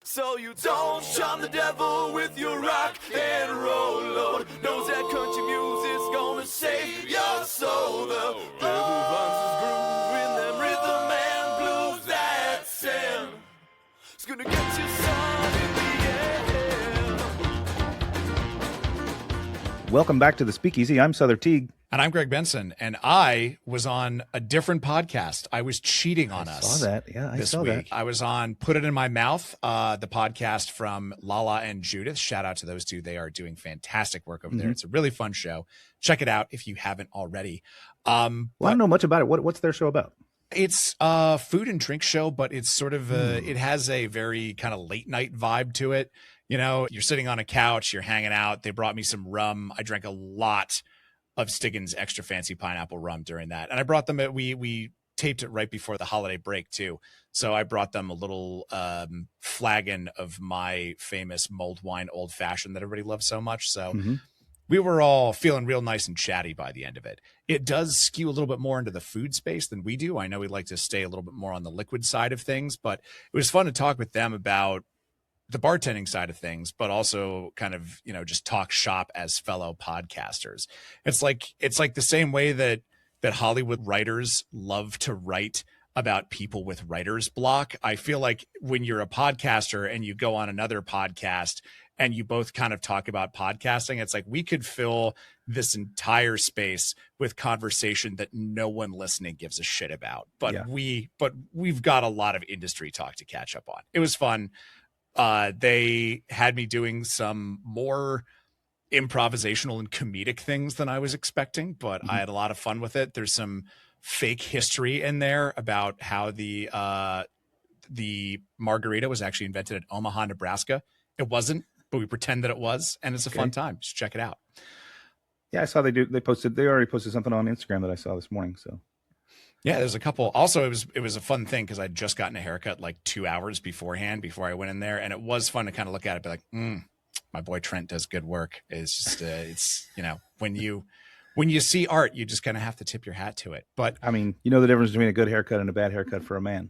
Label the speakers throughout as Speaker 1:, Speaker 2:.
Speaker 1: So you don't charm the devil with your rock and roll load. Knows that country music's gonna save your soul. The devil finds his groove in them rhythm and blues that sin. It's gonna get you sun in the end.
Speaker 2: Welcome back to the Speakeasy. I'm Sother Teague.
Speaker 3: And I'm Greg Benson, and I was on a different podcast. I was cheating on us.
Speaker 2: I saw that. Yeah, I
Speaker 3: this
Speaker 2: saw
Speaker 3: week.
Speaker 2: that.
Speaker 3: I was on Put It In My Mouth, the podcast from Lala and Judith. Shout out to those two. They are doing fantastic work over there. It's a really fun show. Check it out if you haven't already.
Speaker 2: I don't know much about it. What's their show about?
Speaker 3: It's a food and drink show, but it's sort of it has a very kind of late night vibe to it. You know, you're sitting on a couch, you're hanging out. They brought me some rum. I drank a lot of Stiggin's extra fancy pineapple rum during that. And I brought them, we taped it right before the holiday break too. So I brought them a little flagon of my famous mulled wine old fashioned that everybody loves so much. So we were all feeling real nice and chatty by the end of it. It does skew a little bit more into the food space than we do. I know we like to stay a little bit more on the liquid side of things, but it was fun to talk with them about the bartending side of things, but also kind of, you know, just talk shop as fellow podcasters. It's like the same way that Hollywood writers love to write about people with writer's block. I feel like when you're a podcaster and you go on another podcast and you both kind of talk about podcasting, it's like we could fill this entire space with conversation that no one listening gives a shit about. But we've got a lot of industry talk to catch up on. It was fun. They had me doing some more improvisational and comedic things than I was expecting, but I had a lot of fun with it. There's some fake history in there about how the margarita was actually invented in Omaha, Nebraska. It wasn't, but we pretend that it was, and it's a fun time. Just check it out.
Speaker 2: Yeah, I saw they already posted something on Instagram that I saw this morning. So
Speaker 3: yeah, there's a couple. Also, it was a fun thing because I'd just gotten a haircut like 2 hours beforehand before I went in there, and it was fun to kind of look at it, be like, my boy Trent does good work. It's just it's you know, when you see art, you just kind of have to tip your hat to it. But
Speaker 2: I mean, you know the difference between a good haircut and a bad haircut for a man.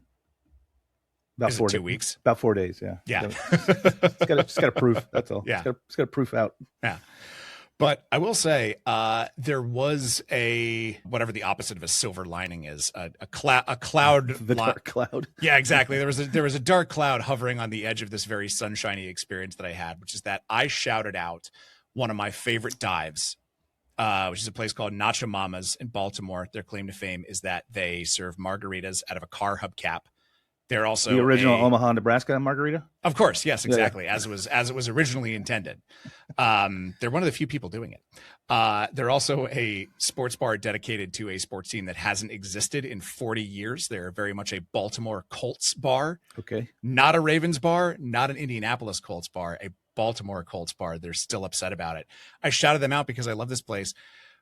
Speaker 2: About
Speaker 3: 2 weeks.
Speaker 2: About 4 days. Yeah.
Speaker 3: Yeah.
Speaker 2: It's got to proof. That's all.
Speaker 3: Yeah.
Speaker 2: It's got to proof out.
Speaker 3: Yeah. But I will say there was whatever the opposite of a silver lining is, a cloud.
Speaker 2: The dark cloud.
Speaker 3: Yeah, exactly. There was a dark cloud hovering on the edge of this very sunshiny experience that I had, which is that I shouted out one of my favorite dives, which is a place called Nacho Mama's in Baltimore. Their claim to fame is that they serve margaritas out of a car hubcap. They're also
Speaker 2: the original Omaha, Nebraska margarita.
Speaker 3: Of course, yes, exactly, as it was originally intended. They're one of the few people doing it. They're also a sports bar dedicated to a sports team that hasn't existed in 40 years. They're very much a Baltimore Colts bar.
Speaker 2: Okay,
Speaker 3: not a Ravens bar, not an Indianapolis Colts bar, a Baltimore Colts bar. They're still upset about it. I shouted them out because I love this place.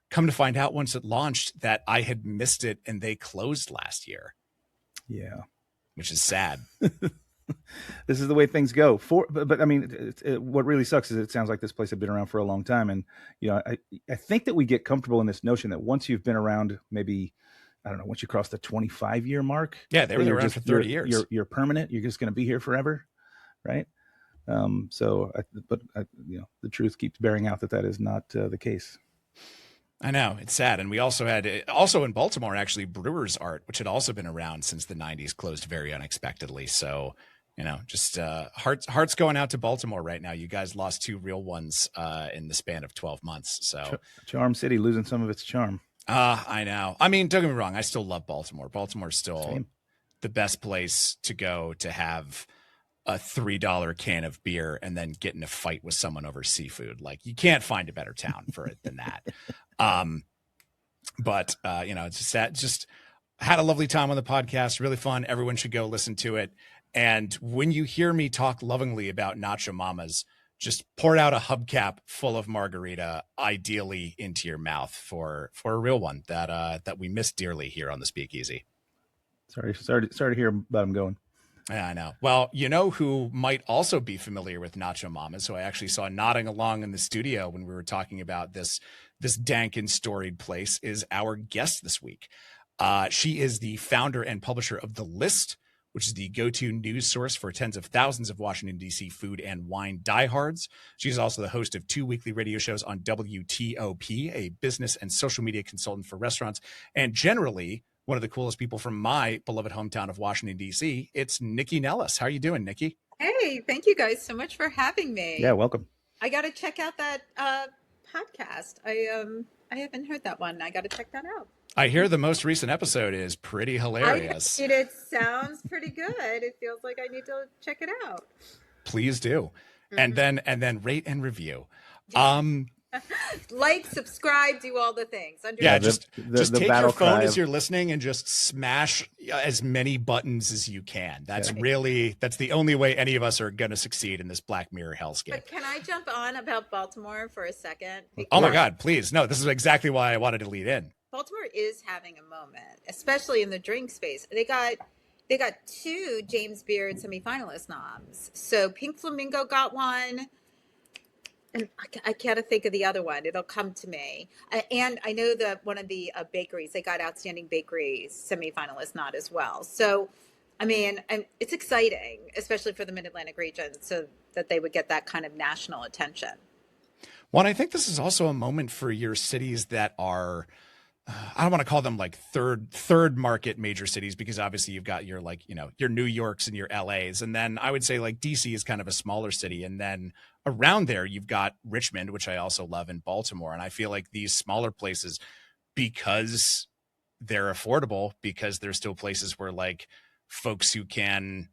Speaker 3: Come to find out, once it launched, that I had missed it and they closed last year.
Speaker 2: Yeah.
Speaker 3: Which is sad.
Speaker 2: This is the way things go. But I mean, what really sucks is it sounds like this place had been around for a long time, and you know, I think that we get comfortable in this notion that once you've been around, maybe I don't know, once you cross the 25-year mark,
Speaker 3: yeah, they were around for 30 years.
Speaker 2: You're permanent. You're just going to be here forever, right? You know, the truth keeps bearing out that is not the case.
Speaker 3: I know, it's sad. And we also had in Baltimore, actually, Brewers Art, which had also been around since the 90s, closed very unexpectedly. So, you know, just hearts going out to Baltimore right now. You guys lost two real ones in the span of 12 months. So
Speaker 2: Charm City losing some of its charm.
Speaker 3: I know. I mean, don't get me wrong. I still love Baltimore. Baltimore's still the best place to go to have a $3 can of beer and then get in a fight with someone over seafood. Like, you can't find a better town for it than that. But you know, it's just sad. Just had a lovely time on the podcast. Really fun. Everyone should go listen to it. And when you hear me talk lovingly about Nacho Mamas, just pour out a hubcap full of margarita, ideally into your mouth for a real one that we miss dearly here on the Speakeasy.
Speaker 2: Sorry to hear about him going.
Speaker 3: Yeah, I know. Well, you know who might also be familiar with Nacho Mamas, who I actually saw nodding along in the studio when we were talking about this dank and storied place, is our guest this week. She is the founder and publisher of The List, which is the go-to news source for tens of thousands of Washington, D.C. food and wine diehards. She's also the host of 2 weekly radio shows on WTOP, a business and social media consultant for restaurants, and generally one of the coolest people from my beloved hometown of Washington, D.C. It's Nycci Nellis. How are you doing, Nycci?
Speaker 4: Hey, thank you guys so much for having me.
Speaker 2: Yeah, welcome.
Speaker 4: I got to check out that podcast. I haven't heard that one. I got to check that out.
Speaker 3: I hear the most recent episode is pretty hilarious.
Speaker 4: It sounds pretty good. It feels like I need to check it out.
Speaker 3: Please do. And then rate and review.
Speaker 4: Like, subscribe, do all the things.
Speaker 3: Yeah,
Speaker 2: the
Speaker 3: just take
Speaker 2: battle
Speaker 3: your phone
Speaker 2: cry
Speaker 3: as
Speaker 2: of-
Speaker 3: you're listening and just smash as many buttons as you can. That's the only way any of us are going to succeed in this Black Mirror hellscape.
Speaker 4: But can I jump on about Baltimore for a second?
Speaker 3: Oh my God, please. No, this is exactly why I wanted to lead in.
Speaker 4: Baltimore is having a moment, especially in the drink space. They got 2 James Beard semifinalist noms. So Pink Flamingo got one, and I can't think of the other one. It'll come to me. And I know that one of the bakeries, they got Outstanding Bakery semifinalist nod as well. So, I mean, it's exciting, especially for the Mid-Atlantic region, so that they would get that kind of national attention.
Speaker 3: Well, and I think this is also a moment for your cities that are, I don't want to call them like third market major cities, because obviously you've got your your New Yorks and your LAs. And then I would say like DC is kind of a smaller city. And then around there, you've got Richmond, which I also love, in Baltimore. And I feel like these smaller places, because they're affordable, because there's still places where like folks who can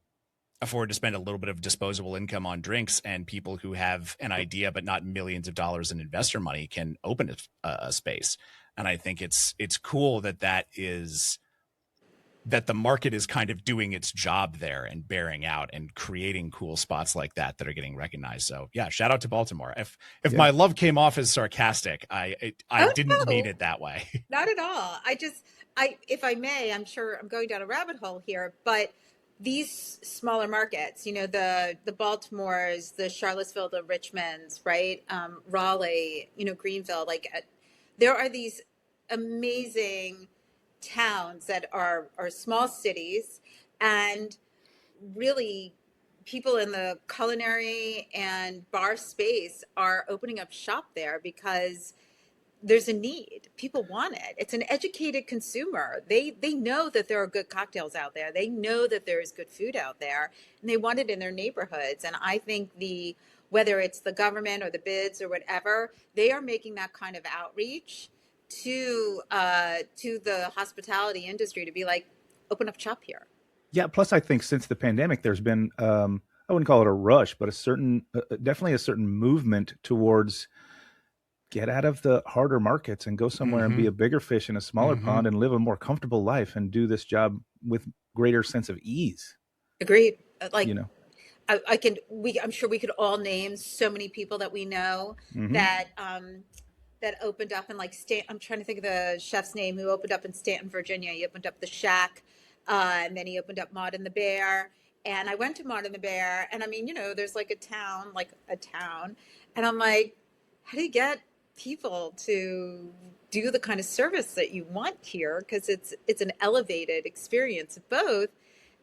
Speaker 3: afford to spend a little bit of disposable income on drinks, and people who have an idea but not millions of dollars in investor money can open a space. And I think it's cool that the market is kind of doing its job there and bearing out and creating cool spots like that are getting recognized. So yeah, shout out to Baltimore. If my love came off as sarcastic, I didn't mean it that way.
Speaker 4: Not at all. If I may, I'm sure I'm going down a rabbit hole here, but these smaller markets, the Baltimores, the Charlottesville, the Richmonds, right? Raleigh, Greenville, there are these amazing towns that are small cities, and really people in the culinary and bar space are opening up shop there because there's a need. People want it. It's an educated consumer. They know that there are good cocktails out there. They know that there is good food out there, and they want it in their neighborhoods. And I think whether it's the government or the bids or whatever, they are making that kind of outreach to the hospitality industry to be like, open up shop here.
Speaker 2: Yeah. Plus, I think since the pandemic, there's been, I wouldn't call it a rush, but definitely a certain movement towards get out of the harder markets and go somewhere and be a bigger fish in a smaller pond and live a more comfortable life and do this job with greater sense of ease. Agreed.
Speaker 4: I'm sure we could all name so many people that we know that opened up in I'm trying to think of the chef's name who opened up in Stanton, Virginia. He opened up the Shack, and then he opened up Maud and the Bear. And I went to Maud and the Bear, and I mean, there's a town, and I'm like, how do you get people to do the kind of service that you want here? Because it's an elevated experience of both.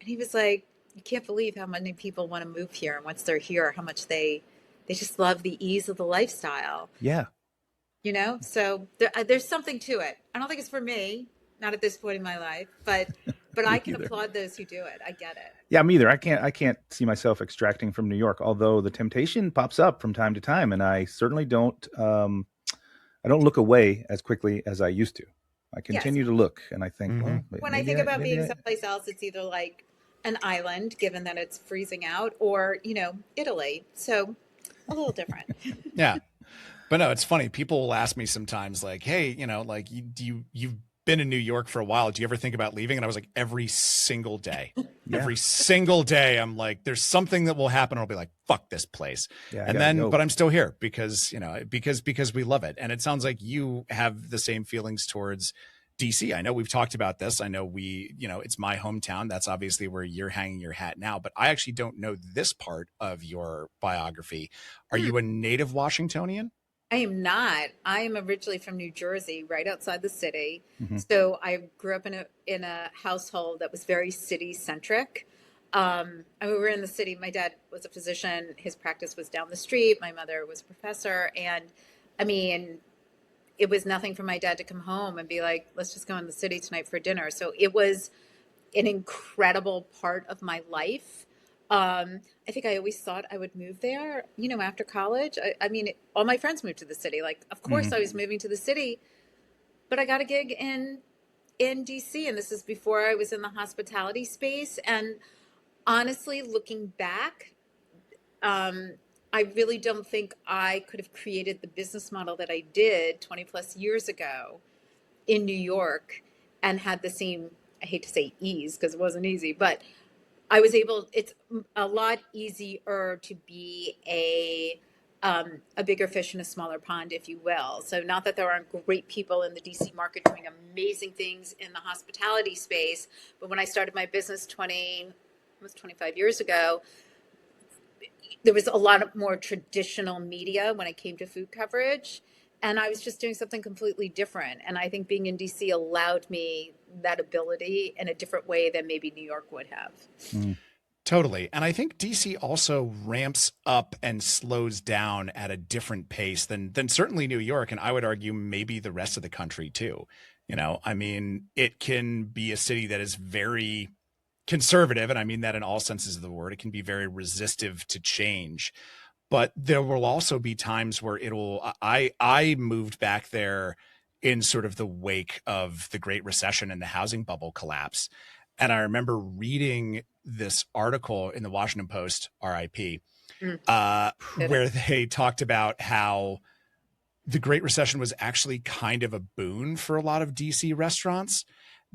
Speaker 4: And he was like, you can't believe how many people want to move here, and once they're here, how much they just love the ease of the lifestyle.
Speaker 2: Yeah.
Speaker 4: So there's something to it. I don't think it's for me, not at this point in my life, but I can applaud those who do it. I get it.
Speaker 2: Yeah, me either. I can't see myself extracting from New York, although the temptation pops up from time to time, and I certainly don't look away as quickly as I used to. I continue to look, and I think,
Speaker 4: when I think about being someplace else, it's either like an island, given that it's freezing out, or Italy. So a little different.
Speaker 3: Yeah. But no, it's funny. People will ask me sometimes like, hey, you've been in New York for a while. Do you ever think about leaving? And I was like, every single day, every single day. I'm like, there's something that will happen. I'll be like, fuck this place. Yeah, but I'm still here because we love it. And it sounds like you have the same feelings towards DC. I know we've talked about this. I know it's my hometown. That's obviously where you're hanging your hat now, but I actually don't know this part of your biography. Are you a native Washingtonian?
Speaker 4: I am not. I am originally from New Jersey, right outside the city. So I grew up in a household that was very city centric. I mean, we were in the city. My dad was a physician. His practice was down the street. My mother was a professor. And I mean, it was nothing for my dad to come home and be like, let's just go in the city tonight for dinner. So it was an incredible part of my life. I think I always thought I would move there, you know, after college. I mean, all my friends moved to the city. Like, of course I was moving to the city, but I got a gig in DC, and this is before I was in the hospitality space. And honestly, looking back, I really don't think I could have created the business model that I did 20 plus years ago in New York and had the same, I hate to say ease because it wasn't easy, but I was able, it's a lot easier to be a bigger fish in a smaller pond, if you will. So not that there aren't great people in the DC market doing amazing things in the hospitality space, but when I started my business almost 25 years ago, there was a lot of more traditional media when it came to food coverage. And I was just doing something completely different. And I think being in DC allowed me that ability in a different way than maybe New York would have.
Speaker 3: Totally. And I think DC also ramps up and slows down at a different pace than certainly New York. And I would argue maybe the rest of the country too. You know, I mean, it can be a city that is very conservative, and I mean that in all senses of the word. It can be very resistive to change. But there will also be times where I moved back there in sort of the wake of the Great Recession and the housing bubble collapse. And I remember reading this article in the Washington Post, RIP, where they talked about how the Great Recession was actually kind of a boon for a lot of DC restaurants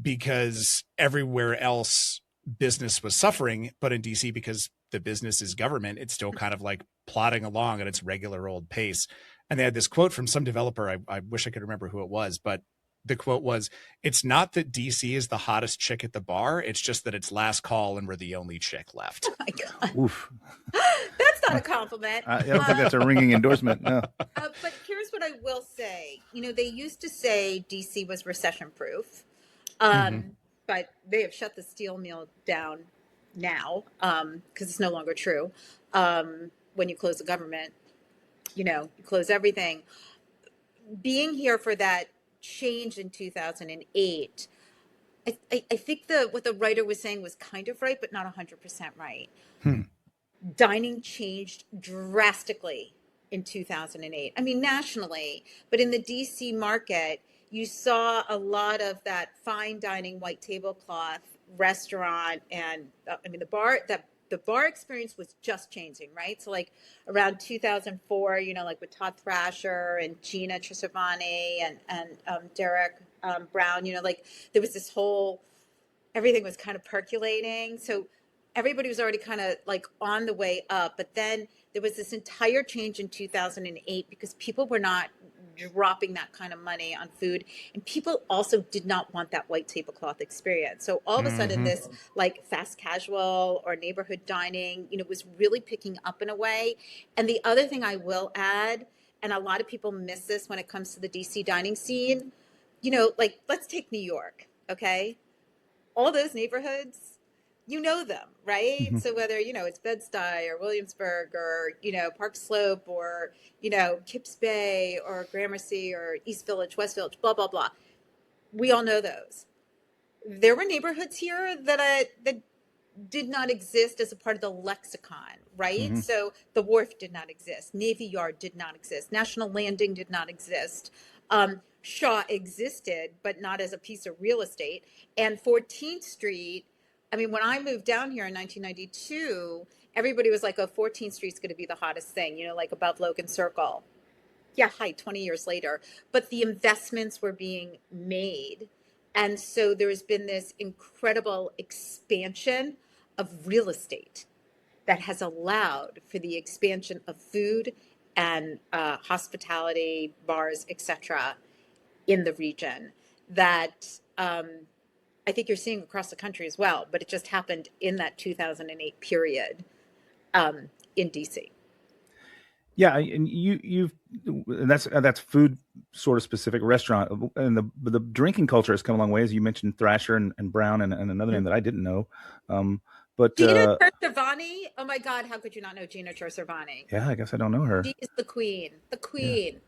Speaker 3: because everywhere else business was suffering, but in DC, because the business is government, it's still kind of like plodding along at its regular old pace. And they had this quote from some developer. I wish I could remember who it was, but the quote was, "It's not that DC is the hottest chick at the bar. It's just that it's last call and we're the only chick left."
Speaker 4: Oh my God.
Speaker 2: Oof.
Speaker 4: That's not a compliment.
Speaker 2: I don't think that's a ringing endorsement. No.
Speaker 4: But here's what I will say. You know, they used to say DC was recession proof, but they have shut the steel mill down now because it's no longer true. When you close the government, you know, you close everything. Being here for that change in 2008, I think what the writer was saying was kind of right, but not 100% right. Dining changed drastically in 2008. I mean, nationally, but in the DC market, you saw a lot of that fine dining, white tablecloth restaurant, and I mean, the bar experience was just changing, right? So like around 2004, you know, like with Todd Thrasher and Gina Trisavani and Derek Brown, you know, like there was this whole, everything was kind of percolating. So everybody was already kind of like on the way up. But then there was this entire change in 2008 because people were not dropping that kind of money on food, and people also did not want that white tablecloth experience. So all of a sudden this like fast casual or neighborhood dining, you know, was really picking up in a way. And the other thing I will add, and a lot of people miss this when it comes to the DC dining scene, you know, like let's take New York, okay? All those neighborhoods, you know them, right? So whether, you know, it's Bed-Stuy or Williamsburg or, you know, Park Slope or, you know, Kips Bay or Gramercy or East Village, West Village, blah, blah, blah. We all know those. There were neighborhoods here that did not exist as a part of the lexicon, right? So the Wharf did not exist. Navy Yard did not exist. National Landing did not exist. Shaw existed, but not as a piece of real estate. And 14th Street, I mean, when I moved down here in 1992, everybody was like, oh, 14th Street's going to be the hottest thing, you know, like above Logan Circle. Yeah, hi, 20 years later. But the investments were being made. And so there's been this incredible expansion of real estate that has allowed for the expansion of food and hospitality, bars, etc., in the region that I think you're seeing across the country as well, but it just happened in that 2008 period in DC.
Speaker 2: Yeah, and that's food sort of specific restaurant, and the drinking culture has come a long way, as you mentioned Thrasher and Brown and another name that I didn't know. But
Speaker 4: Gina Cervani. Oh my God, how could you not know Gina Cervani?
Speaker 2: yeah, I guess I don't know her.
Speaker 4: She is the queen. The
Speaker 2: Yeah.
Speaker 4: queen.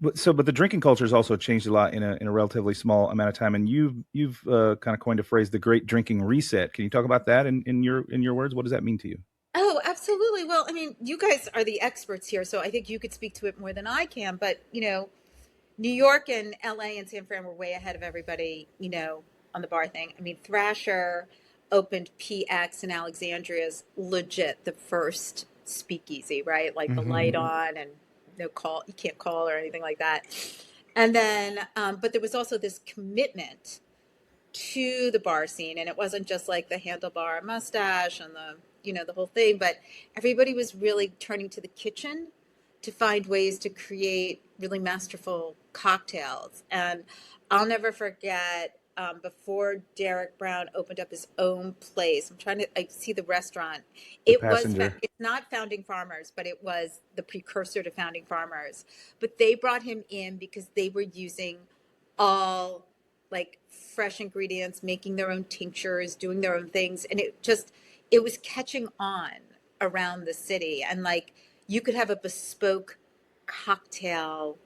Speaker 2: But the drinking culture has also changed a lot in a relatively small amount of time. And you've kind of coined a phrase, the Great Drinking Reset. Can you talk about that in your words? What does that mean to you?
Speaker 4: Oh, absolutely. Well, I mean, you guys are the experts here, so I think you could speak to it more than I can. But, New York and LA and San Fran were way ahead of everybody, on the bar thing. I mean, Thrasher opened PX in Alexandria's legit the first speakeasy, right? Like the light on and no call, you can't call or anything like that. And then, but there was also this commitment to the bar scene, and it wasn't just like the handlebar mustache and the whole thing, but everybody was really turning to the kitchen to find ways to create really masterful cocktails. And I'll never forget, before Derek Brown opened up his own place, I see the restaurant.
Speaker 2: The
Speaker 4: It's
Speaker 2: Passenger.
Speaker 4: not Founding Farmers, but it was the precursor to Founding Farmers. But they brought him in because they were using all like fresh ingredients, making their own tinctures, doing their own things. And it was catching on around the city. And like, you could have a bespoke cocktail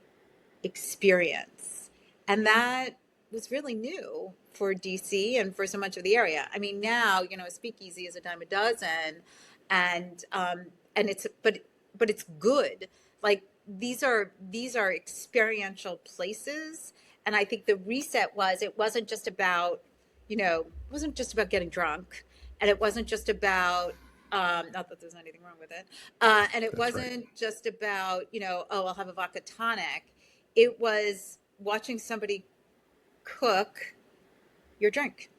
Speaker 4: experience. And that was really new for DC and for so much of the area. I mean, now, a speakeasy is a dime a dozen, and but it's good. Like, these are experiential places. And I think the reset it wasn't just about, getting drunk, and it wasn't just about, not that there's anything wrong with it. And it
Speaker 2: That's right.
Speaker 4: wasn't just about, oh, I'll have a vodka tonic. It was watching somebody cook your drink.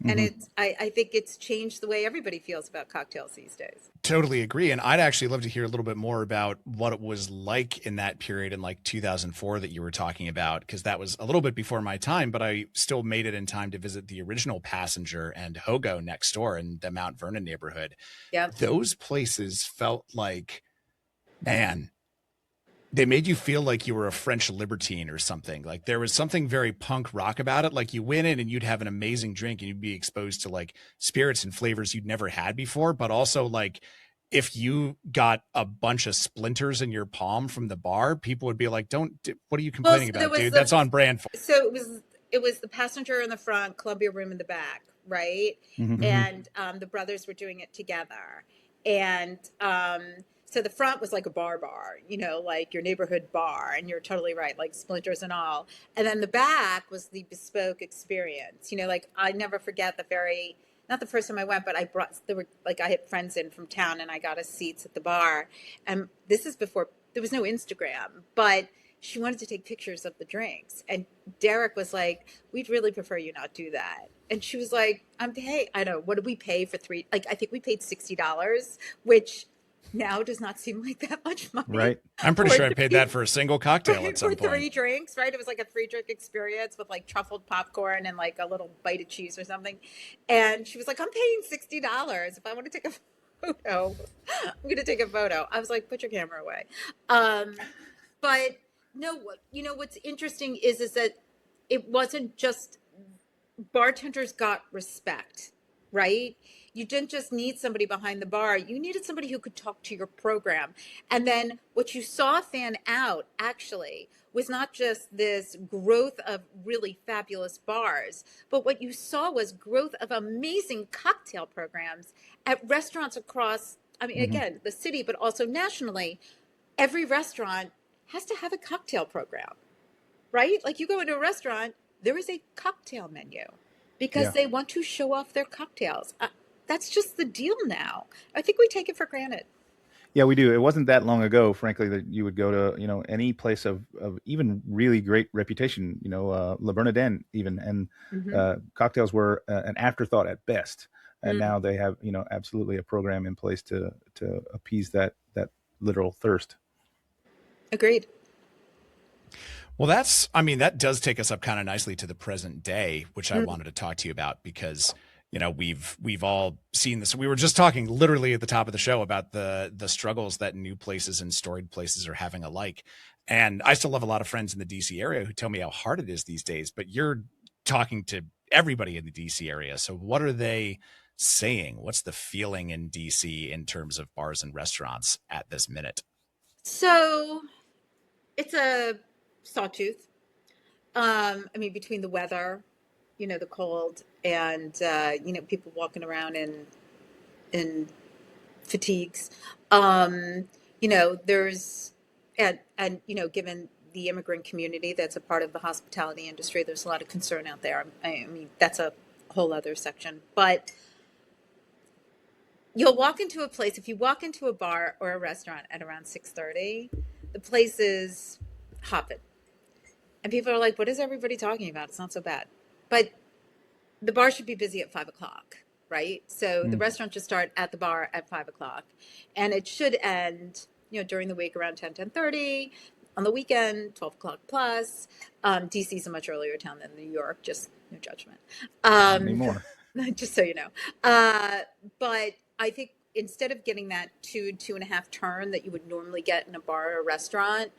Speaker 4: And I think it's changed the way everybody feels about cocktails these days.
Speaker 3: Totally agree. And I'd actually love to hear a little bit more about what it was like in that period in like 2004 that you were talking about, because that was a little bit before my time, but I still made it in time to visit the original Passenger and Hogo next door in the Mount Vernon neighborhood.
Speaker 4: Yeah.
Speaker 3: Those places felt like, man, they made you feel like you were a French libertine or something. Like there was something very punk rock about it. Like you went in and you'd have an amazing drink and you'd be exposed to like spirits and flavors you'd never had before. But also like if you got a bunch of splinters in your palm from the bar, people would be like, what are you complaining about, dude? That's on brand for.
Speaker 4: So it was the Passenger in the front, Columbia Room in the back, right? And the brothers were doing it together. And so the front was like a bar, like your neighborhood bar, and you're totally right, like splinters and all. And then the back was the bespoke experience. Like I never forget not the first time I went, but I had friends in from town, and I got us seats at the bar. And this is before there was no Instagram, but she wanted to take pictures of the drinks. And Derek was like, we'd really prefer you not do that. And she was like, I don't know, what did we pay for three? Like, I think we paid $60, which now does not seem like that much money.
Speaker 2: Right.
Speaker 3: I'm pretty sure I paid that for a single cocktail at some point.
Speaker 4: For 3 drinks, right? It was like a 3-drink experience with like truffled popcorn and like a little bite of cheese or something. And she was like, I'm paying $60. If I want to take a photo, I'm going to take a photo. I was like, put your camera away. But no, what's interesting is that it wasn't just bartenders got respect, right? You didn't just need somebody behind the bar. You needed somebody who could talk to your program. And then what you saw fan out actually was not just this growth of really fabulous bars, but what you saw was growth of amazing cocktail programs at restaurants across, again, the city, but also nationally. Every restaurant has to have a cocktail program, right? Like you go into a restaurant, there is a cocktail menu because they want to show off their cocktails. That's just the deal now. I think we take it for granted.
Speaker 2: Yeah, we do. It wasn't that long ago, frankly, that you would go to, any place of even really great reputation, Le Bernardin even, and cocktails were an afterthought at best. And now they have, absolutely a program in place to appease that literal thirst.
Speaker 4: Agreed.
Speaker 3: Well, that does take us up kind of nicely to the present day, which I wanted to talk to you about because, we've all seen this. We were just talking literally at the top of the show about the struggles that new places and storied places are having alike. And I still have a lot of friends in the DC area who tell me how hard it is these days, but you're talking to everybody in the DC area. So what are they saying? What's the feeling in DC in terms of bars and restaurants at this minute?
Speaker 4: So it's a sawtooth. I mean, between the weather, the cold, and people walking around in fatigues. There's and given the immigrant community that's a part of the hospitality industry, there's a lot of concern out there. I mean, that's a whole other section. But you'll walk into a place, if you walk into a bar or a restaurant at around 6:30, the place is hopping. And people are like, what is everybody talking about? It's not so bad. But the bar should be busy at 5 o'clock, right? So the restaurant should start at the bar at 5 o'clock. And it should end, during the week around 10:30. On the weekend, 12 o'clock plus. DC is a much earlier town than New York, just no judgment.
Speaker 2: Not anymore.
Speaker 4: Just so you know. But I think instead of getting that 2.5 turn that you would normally get in a bar or a restaurant,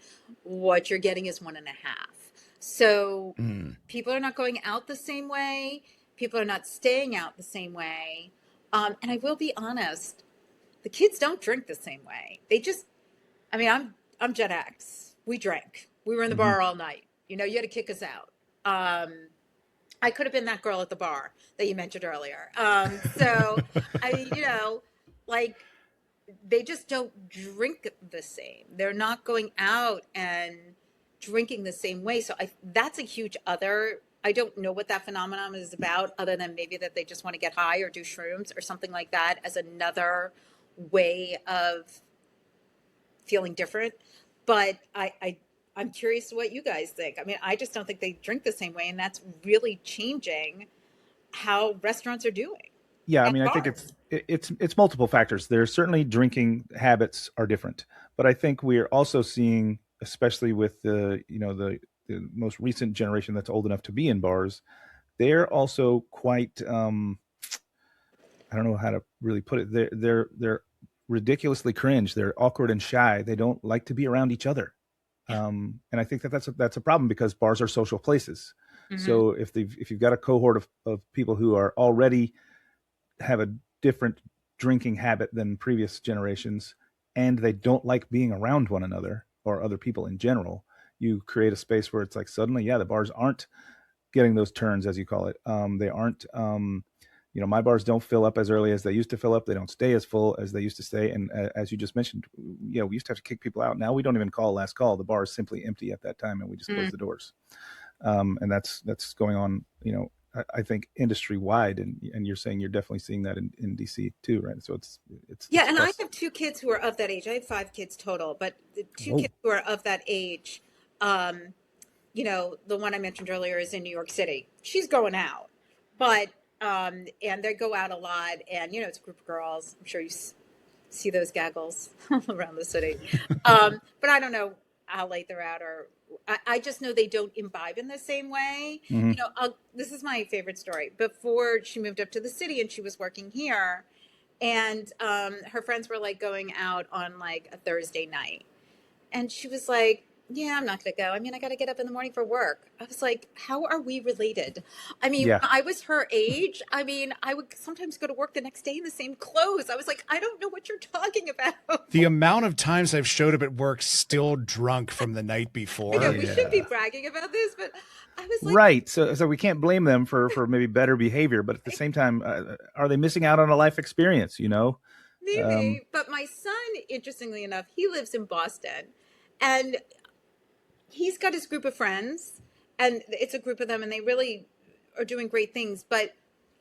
Speaker 4: what you're getting is 1.5. So people are not going out the same way. People are not staying out the same way. And I will be honest, the kids don't drink the same way. They just, I mean, I'm Gen X. We drank. We were in the bar all night. You had to kick us out. I could have been that girl at the bar that you mentioned earlier. So they just don't drink the same. They're not going out and drinking the same way. So that's a huge other. I don't know what that phenomenon is about, other than maybe that they just want to get high or do shrooms or something like that as another way of feeling different. But I'm curious what you guys think. I mean, I just don't think they drink the same way, and that's really changing how restaurants are doing.
Speaker 2: Yeah, I mean, I think it's multiple factors. There's certainly drinking habits are different, but I think we're also seeing, especially with the most recent generation that's old enough to be in bars, they're also quite I don't know how to really put it. They're ridiculously cringe. They're awkward and shy. They don't like to be around each other. And I think that's a problem, because bars are social places. So if you've got a cohort of people who are already have a different drinking habit than previous generations, and they don't like being around one another or other people in general, you create a space where it's like suddenly, the bars aren't getting those turns, as you call it. They aren't, my bars don't fill up as early as they used to fill up. They don't stay as full as they used to stay. And as you just mentioned, we used to have to kick people out. Now we don't even call last call. The bar is simply empty at that time, and we just close the doors. And that's going on, I think industry wide. And you're saying you're definitely seeing that in DC too, right? So it's
Speaker 4: and I have 2 kids who are of that age. I have 5 kids total, but the 2 kids who are of that age, the one I mentioned earlier is in New York City. She's going out, but and they go out a lot, and it's a group of girls. I'm sure you see those gaggles around the city, but I don't know how late they're out, or I just know they don't imbibe in the same way. This is my favorite story. Before she moved up to the city and she was working here, and her friends were like going out on like a Thursday night, and she was like, yeah, I'm not going to go. I mean, I got to get up in the morning for work. I was like, how are we related? I mean, when I was her age, I mean, I would sometimes go to work the next day in the same clothes. I was like, I don't know what you're talking about.
Speaker 3: The amount of times I've showed up at work still drunk from the night before.
Speaker 4: I know, we should be bragging about this, but I was like,
Speaker 2: right. So we can't blame them for maybe better behavior, but at the same time, are they missing out on a life experience,
Speaker 4: Maybe. But my son, interestingly enough, he lives in Boston, and he's got his group of friends, and it's a group of them, and they really are doing great things. But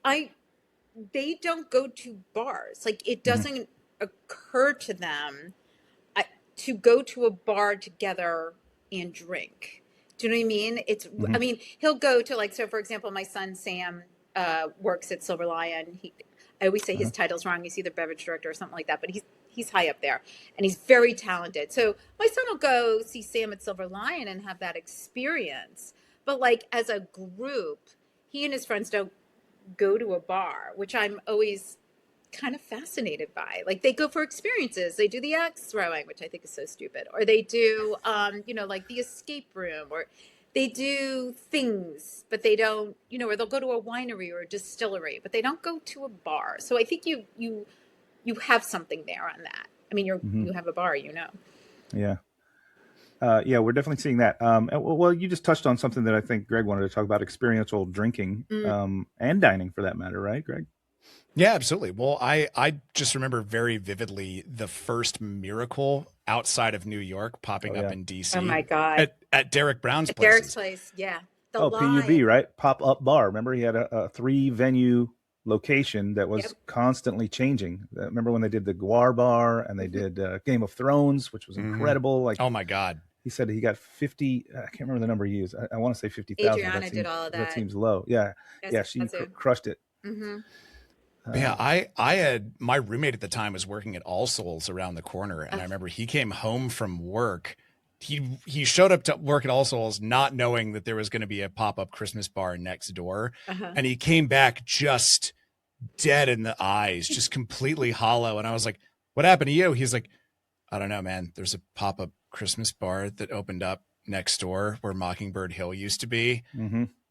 Speaker 4: they don't go to bars. Like, it doesn't occur to them to go to a bar together and drink. Do you know what I mean? It's, I mean, he'll go to, like, so for example, my son Sam works at Silver Lion. I always say his title's wrong. He's either beverage director or something like that, but he's high up there, and he's very talented. So my son will go see Sam at Silver Lion and have that experience. But like, as a group, he and his friends don't go to a bar, which I'm always kind of fascinated by. Like, they go for experiences. They do the axe throwing, which I think is so stupid, or they do like the escape room, or they do things, but they don't, or they'll go to a winery or a distillery, but they don't go to a bar. So I think you have something there on that. I mean, you have a bar,
Speaker 2: Yeah. Yeah, we're definitely seeing that. Well, you just touched on something that I think Greg wanted to talk about: experiential drinking and dining, for that matter, right, Greg?
Speaker 3: Yeah, absolutely. Well, I just remember very vividly the first miracle outside of New York popping up in DC.
Speaker 4: Oh my God.
Speaker 3: At Derek Brown's
Speaker 4: At
Speaker 3: places.
Speaker 4: Derek's place, yeah. The
Speaker 2: PUB,
Speaker 4: line.
Speaker 2: right? Pop-up bar. Remember, he had a 3-venue location that was constantly changing. Remember when they did the Guar Bar and they did Game of Thrones, which was incredible. Like,
Speaker 3: oh my God.
Speaker 2: He said he got 50. I can't remember the number he used. I want to say 50,000.
Speaker 4: Adriana did all of that.
Speaker 2: That seems low. Yeah.
Speaker 4: Yes,
Speaker 2: She crushed it.
Speaker 4: Mm-hmm.
Speaker 3: Yeah, I had my roommate at the time was working at All Souls around the corner, and I remember he came home from work. He showed up to work at All Souls not knowing that there was going to be a pop-up Christmas bar next door, and he came back just dead in the eyes, just completely hollow. And I was like, "What happened to you?" He's like, "I don't know, man. There's a pop-up Christmas bar that opened up next door where Mockingbird Hill used to be."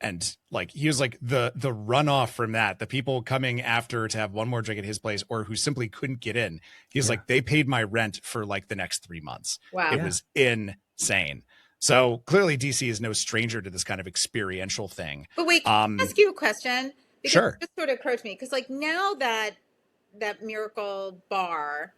Speaker 3: And like, he was like the runoff from that, the people coming after to have one more drink at his place or who simply couldn't get in. He's like, they paid my rent for like the next 3 months.
Speaker 4: Wow.
Speaker 3: It was insane. So clearly DC is no stranger to this kind of experiential thing.
Speaker 4: But wait, can I ask you a question? Because
Speaker 3: Sure.
Speaker 4: it just sort of occurred to me, because like now that Miracle Bar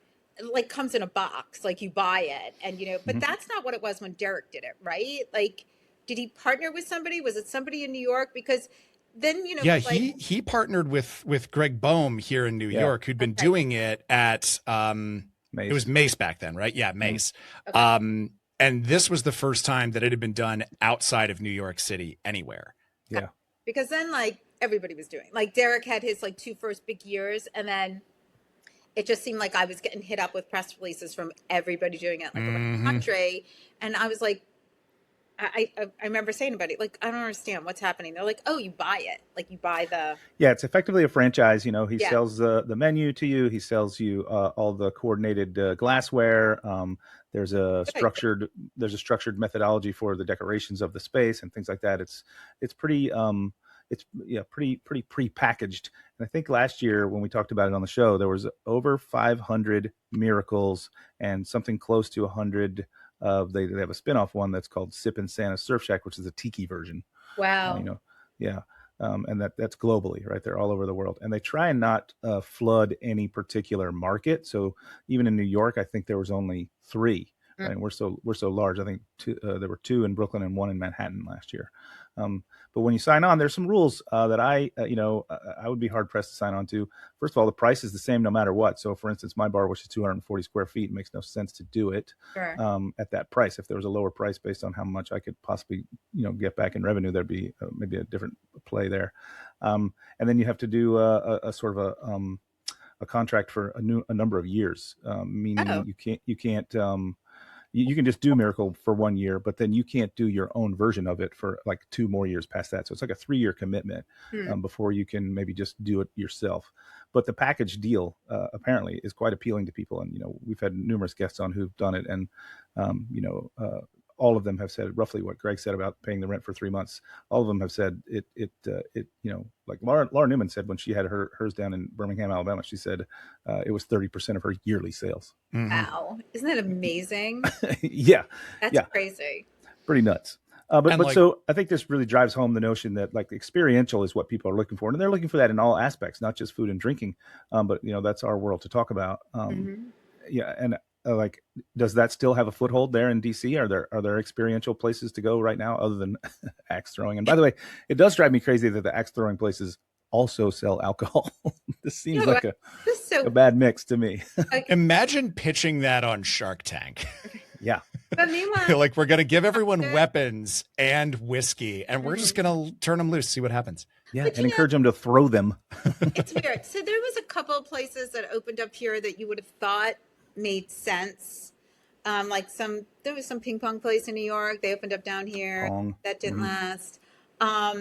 Speaker 4: like comes in a box, like you buy it and but that's not what it was when Derek did it, right? Like, did he partner with somebody? Was it somebody in New York? Because then
Speaker 3: he partnered with Greg Boehm here in New York, who'd been doing it at it was Mace back then, right? Yeah, Mace. Okay. And this was the first time that it had been done outside of New York City anywhere.
Speaker 2: Yeah.
Speaker 4: Because then like everybody was doing, like Derek had his like 2 first big years, and then it just seemed like I was getting hit up with press releases from everybody doing it like around the country. And I was like, I remember saying about it, like, I don't understand what's happening. They're like, oh, you buy it. Like you buy the.
Speaker 2: Yeah, it's effectively a franchise. He sells the menu to you. He sells you all the coordinated glassware. There's a structured methodology for the decorations of the space and things like that. It's pretty pretty pre-packaged. And I think last year when we talked about it on the show, there was over 500 miracles and something close to 100 they have a spin-off one that's called Sip and Santa Surf Shack, which is a tiki version.
Speaker 4: Wow.
Speaker 2: And that's globally, right? They're all over the world, and they try and not flood any particular market. So even in New York, I think there was only 3. I mean, we're so large. I think there were 2 in Brooklyn and 1 in Manhattan last year. But when you sign on, there's some rules that I would be hard pressed to sign on to. First of all, the price is the same no matter what. So, for instance, my bar, which is 240 square feet, it makes no sense to do it at that price. If there was a lower price based on how much I could possibly, get back in revenue, there'd be maybe a different play there. And then you have to do a sort of a contract for a number of years, meaning you can't. You can just do Miracle for 1 year, but then you can't do your own version of it for like 2 more years past that. So it's like a 3-year commitment before you can maybe just do it yourself. But the package deal apparently is quite appealing to people. And, we've had numerous guests on who've done it. And, all of them have said roughly what Greg said about paying the rent for 3 months. All of them have said it like Laura Newman said when she had hers down in Birmingham, Alabama, she said it was 30% of her yearly sales.
Speaker 4: Wow. Isn't that amazing?
Speaker 2: Yeah.
Speaker 4: That's crazy.
Speaker 2: Pretty nuts. So I think this really drives home the notion that like experiential is what people are looking for. And they're looking for that in all aspects, not just food and drinking. But that's our world to talk about. Yeah. And like, does that still have a foothold there in DC? Are there experiential places to go right now other than axe throwing? And by the way, it does drive me crazy that the axe throwing places also sell alcohol. This seems like a bad mix to me.
Speaker 3: Imagine pitching that on Shark Tank.
Speaker 2: Yeah.
Speaker 4: But meanwhile,
Speaker 3: like, we're going to give everyone weapons and whiskey, and we're just going to turn them loose, see what happens.
Speaker 2: Yeah, and encourage them to throw them.
Speaker 4: It's weird. So there was a couple of places that opened up here that you would have thought made sense. There was some ping pong place in New York. They opened up down here. That didn't last. I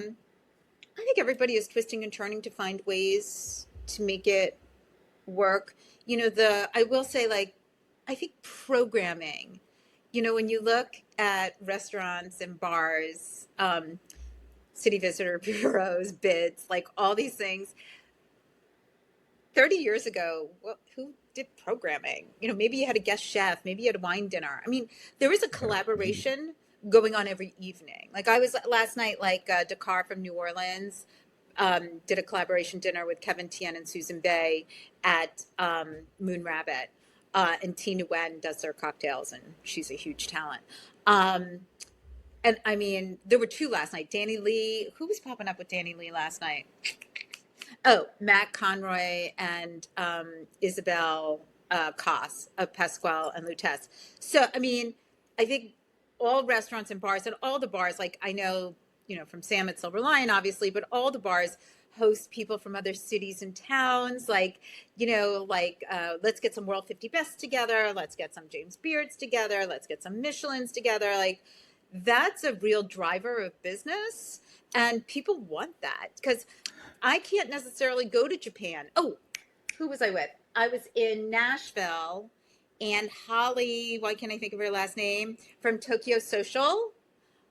Speaker 4: think everybody is twisting and turning to find ways to make it work. I will say, like, I think programming, when you look at restaurants and bars, city visitor bureaus, bids, like all these things, 30 years ago, who did programming? Maybe you had a guest chef, maybe you had a wine dinner. I mean, there was a collaboration going on every evening. Like I was last night, like Dakar from New Orleans did a collaboration dinner with Kevin Tien and Susan Bay at Moon Rabbit. And Tina Nguyen does their cocktails, and she's a huge talent. And I mean, there were two last night. Danny Lee, who was popping up with Danny Lee last night? Oh, Matt Conroy and Isabel Koss of Pasquale and Lutece. So, I mean, I think all restaurants and bars, and all the bars, like I know, from Sam at Silver Lion, obviously, but all the bars host people from other cities and towns. Like, let's get some World 50 Best together. Let's get some James Beards together. Let's get some Michelins together. Like, that's a real driver of business. And people want that because I can't necessarily go to Japan. Oh, who was I with? I was in Nashville, and Holly, why can't I think of her last name, from Tokyo Social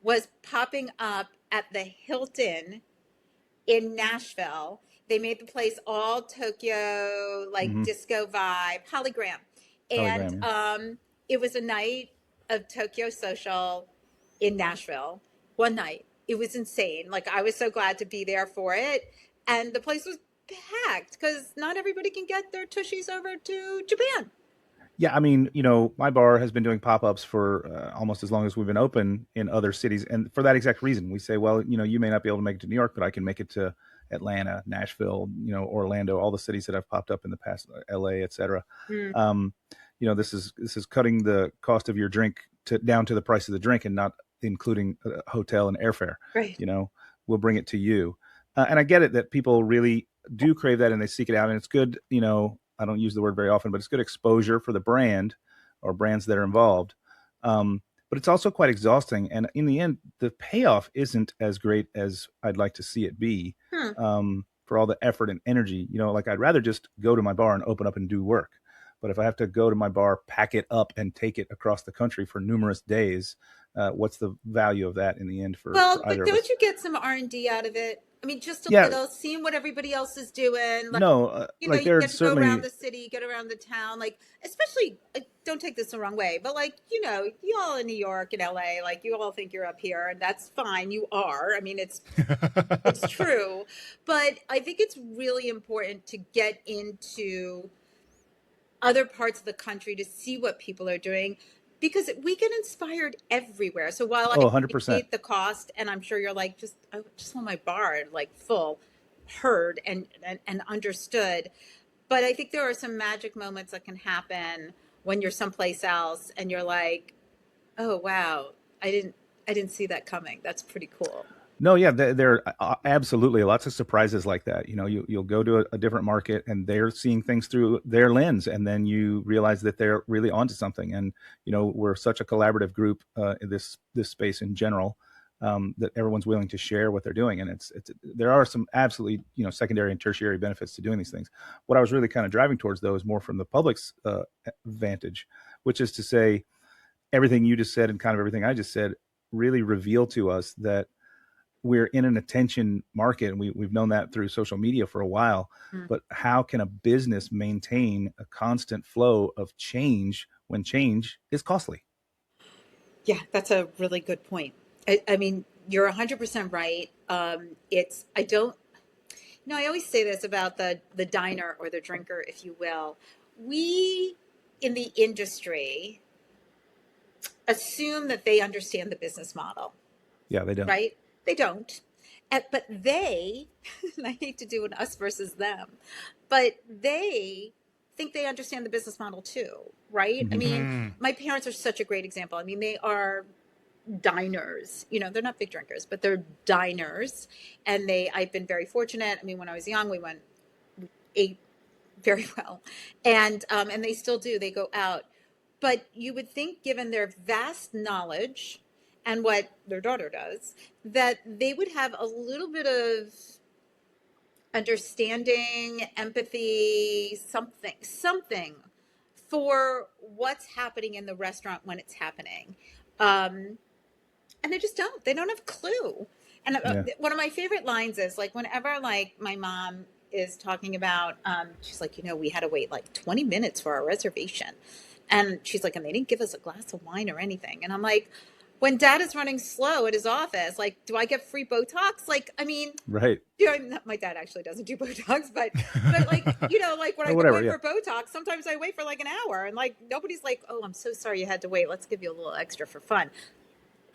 Speaker 4: was popping up at the Hilton in Nashville. They made the place all Tokyo, like disco vibe, hologram. And it was a night of Tokyo Social in Nashville, one night. It was insane. Like, I was so glad to be there for it. And the place was packed because not everybody can get their tushies over to Japan.
Speaker 2: Yeah, I mean, my bar has been doing pop-ups for almost as long as we've been open in other cities. And for that exact reason, we say, well, you may not be able to make it to New York, but I can make it to Atlanta, Nashville, Orlando, all the cities that have popped up in the past, LA, et cetera. This is cutting the cost of your drink down to the price of the drink and not including hotel and airfare.
Speaker 4: Right.
Speaker 2: We'll bring it to you. And I get it that people really do crave that and they seek it out. And it's good, I don't use the word very often, but it's good exposure for the brand or brands that are involved. But it's also quite exhausting. And in the end, the payoff isn't as great as I'd like to see it be for all the effort and energy. Like I'd rather just go to my bar and open up and do work. But if I have to go to my bar, pack it up and take it across the country for numerous days, what's the value of that in the end for either
Speaker 4: but
Speaker 2: of
Speaker 4: don't
Speaker 2: us?
Speaker 4: you get some R&D out of it? I mean, just a little, seeing what everybody else is doing. Like,
Speaker 2: no,
Speaker 4: you
Speaker 2: like
Speaker 4: get to
Speaker 2: certainly
Speaker 4: go around the city, get around the town, like, especially, don't take this the wrong way, but like, you all in New York and LA, like you all think you're up here, and that's fine. You are. I mean, it's true. But I think it's really important to get into other parts of the country to see what people are doing, because we get inspired everywhere. So while I
Speaker 2: 100%.
Speaker 4: appreciate the cost, and I'm sure you're like, I just want my bar like full, heard and understood. But I think there are some magic moments that can happen when you're someplace else and you're like, oh wow, I didn't see that coming. That's pretty cool.
Speaker 2: No, yeah, there are absolutely lots of surprises like that. You'll go to a different market and they're seeing things through their lens, and then you realize that they're really onto something. And we're such a collaborative group in this space in general that everyone's willing to share what they're doing, and there are some absolutely secondary and tertiary benefits to doing these things. What I was really kind of driving towards, though, is more from the public's vantage, which is to say, everything you just said and kind of everything I just said really reveal to us that we're in an attention market, and we've known that through social media for a while. But how can a business maintain a constant flow of change when change is costly?
Speaker 4: Yeah, that's a really good point. I mean, you're 100% right. I always say this about the diner or the drinker, if you will. We in the industry assume that they understand the business model.
Speaker 2: Yeah, they don't.
Speaker 4: Right? They don't. But they, and I hate to do an us versus them, but they think they understand the business model too, right? I mean, my parents are such a great example. I mean, they are diners. They're not big drinkers, but they're diners. And I've been very fortunate. I mean, when I was young, we ate very well. And they still do. They go out. But you would think, given their vast knowledge and what their daughter does, that they would have a little bit of understanding, empathy, something for what's happening in the restaurant when it's happening. And they don't have a clue. And one of my favorite lines is like, whenever like my mom is talking about, she's like, we had to wait like 20 minutes for our reservation. And she's like, and they didn't give us a glass of wine or anything. And I'm like, when dad is running slow at his office, like, do I get free Botox? Like, I mean,
Speaker 2: right.
Speaker 4: My dad actually doesn't do Botox, but like, like when I
Speaker 2: whatever,
Speaker 4: wait for Botox, sometimes I wait for like an hour and like, nobody's like, oh, I'm so sorry you had to wait. Let's give you a little extra for fun.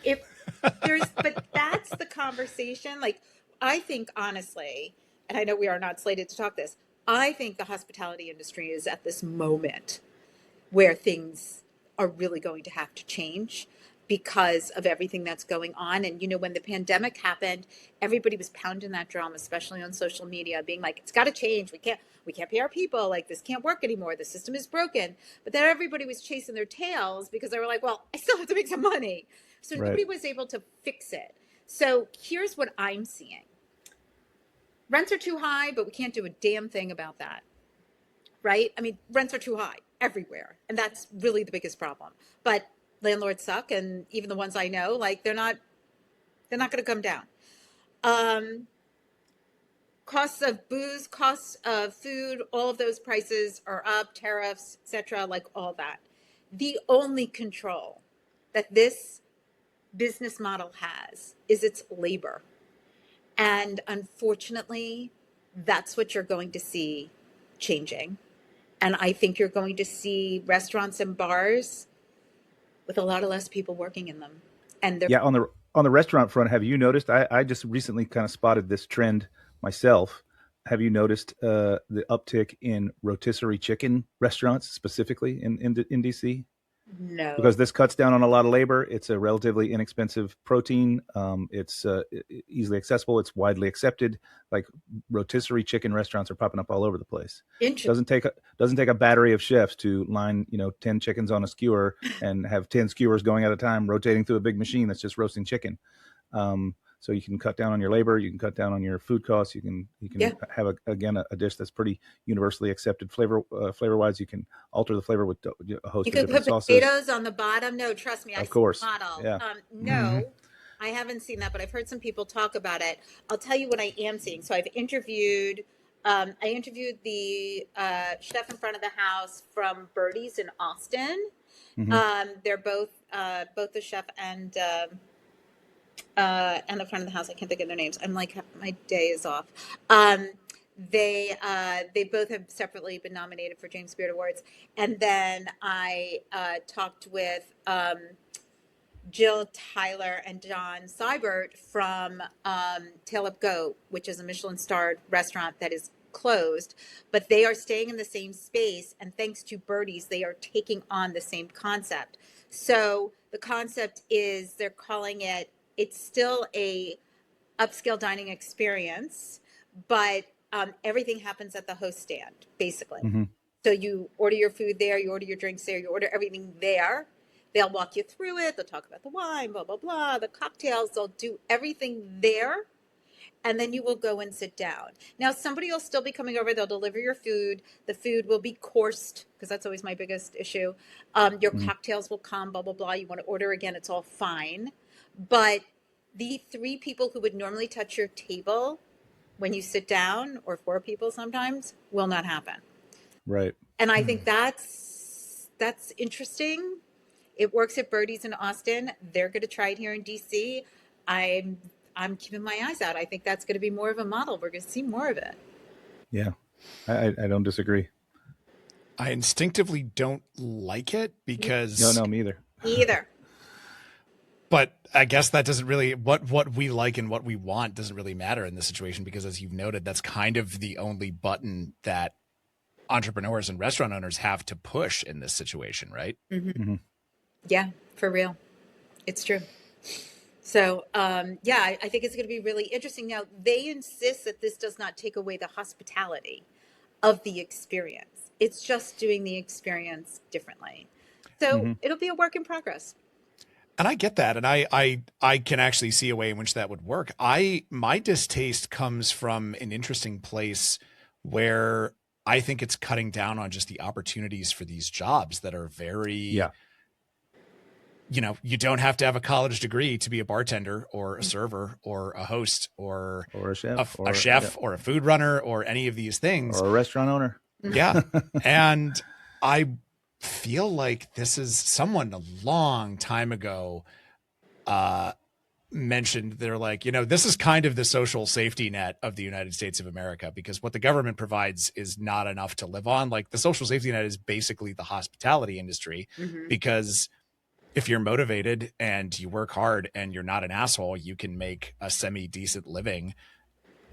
Speaker 4: But that's the conversation. Like, I think honestly, and I know we are not slated to talk this, I think the hospitality industry is at this moment where things are really going to have to change because of everything that's going on. And, when the pandemic happened, everybody was pounding that drum, especially on social media, being like, it's got to change. We can't pay our people. Like, this can't work anymore. The system is broken. But then everybody was chasing their tails because they were like, well, I still have to make some money. So nobody was able to fix it. So here's what I'm seeing. Rents are too high, but we can't do a damn thing about that. Right? I mean, rents are too high everywhere. And that's really the biggest problem. But landlords suck. And even the ones I know, like, they're not going to come down. Costs of booze, costs of food, all of those prices are up, tariffs, etc., like all that. The only control that this business model has is its labor. And unfortunately, that's what you're going to see changing. And I think you're going to see restaurants and bars with a lot of less people working in them. And
Speaker 2: on the restaurant front, have you noticed? I just recently kind of spotted this trend myself. Have you noticed the uptick in rotisserie chicken restaurants specifically in DC?
Speaker 4: No.
Speaker 2: Because this cuts down on a lot of labor. It's a relatively inexpensive protein. It's easily accessible. It's widely accepted. Like, rotisserie chicken restaurants are popping up all over the place. Doesn't take a battery of chefs to line 10 chickens on a skewer and have 10 skewers going at a time, rotating through a big machine that's just roasting chicken. So you can cut down on your labor. You can cut down on your food costs. You can have a dish that's pretty universally accepted flavor wise. You can alter the flavor with a host of different sauces. You can put
Speaker 4: potatoes on the bottom. No, trust me,
Speaker 2: of course.
Speaker 4: Model.
Speaker 2: Yeah.
Speaker 4: No, I haven't seen that, but I've heard some people talk about it. I'll tell you what I am seeing. So I've interviewed. I interviewed the chef in front of the house from Birdie's in Austin. They're both the chef and the front of the house. I can't think of their names. I'm like, my day is off. They both have separately been nominated for James Beard Awards. And then I talked with Jill Tyler and John Seibert from Tail Up Goat, which is a Michelin-starred restaurant that is closed, but they are staying in the same space. And thanks to Birdie's, they are taking on the same concept. So the concept is they're calling it, it's still a upscale dining experience, but everything happens at the host stand, basically. So you order your food there, you order your drinks there, you order everything there. They'll walk you through it. They'll talk about the wine, blah, blah, blah, the cocktails. They'll do everything there. And then you will go and sit down. Now, somebody will still be coming over. They'll deliver your food. The food will be coursed, because that's always my biggest issue. Your cocktails will come, blah, blah, blah. You want to order again, it's all fine. But the 3 people who would normally touch your table when you sit down, or 4 people sometimes, will not happen.
Speaker 2: Right.
Speaker 4: And I think that's interesting. It works at Birdie's in Austin. They're going to try it here in DC. I'm keeping my eyes out. I think that's going to be more of a model. We're going to see more of it.
Speaker 2: Yeah, I don't disagree.
Speaker 3: I instinctively don't like it because...
Speaker 2: No, me either.
Speaker 4: Either.
Speaker 3: But I guess that doesn't really, what we like and what we want doesn't really matter in this situation, because as you've noted, that's kind of the only button that entrepreneurs and restaurant owners have to push in this situation, right?
Speaker 4: Yeah, for real. It's true. So, I think it's going to be really interesting. Now, they insist that this does not take away the hospitality of the experience. It's just doing the experience differently. So it'll be a work in progress.
Speaker 3: And I get that. And I can actually see a way in which that would work. My distaste comes from an interesting place where I think it's cutting down on just the opportunities for these jobs that are very,
Speaker 2: Yeah.
Speaker 3: You don't have to have a college degree to be a bartender or a server or a host or
Speaker 2: Or a chef,
Speaker 3: a chef or a food runner or any of these things.
Speaker 2: or a restaurant owner.
Speaker 3: Yeah. And I feel like this is someone a long time ago mentioned, they're like, this is kind of the social safety net of the United States of America, because what the government provides is not enough to live on. Like, the social safety net is basically the hospitality industry, because if you're motivated and you work hard and you're not an asshole, you can make a semi-decent living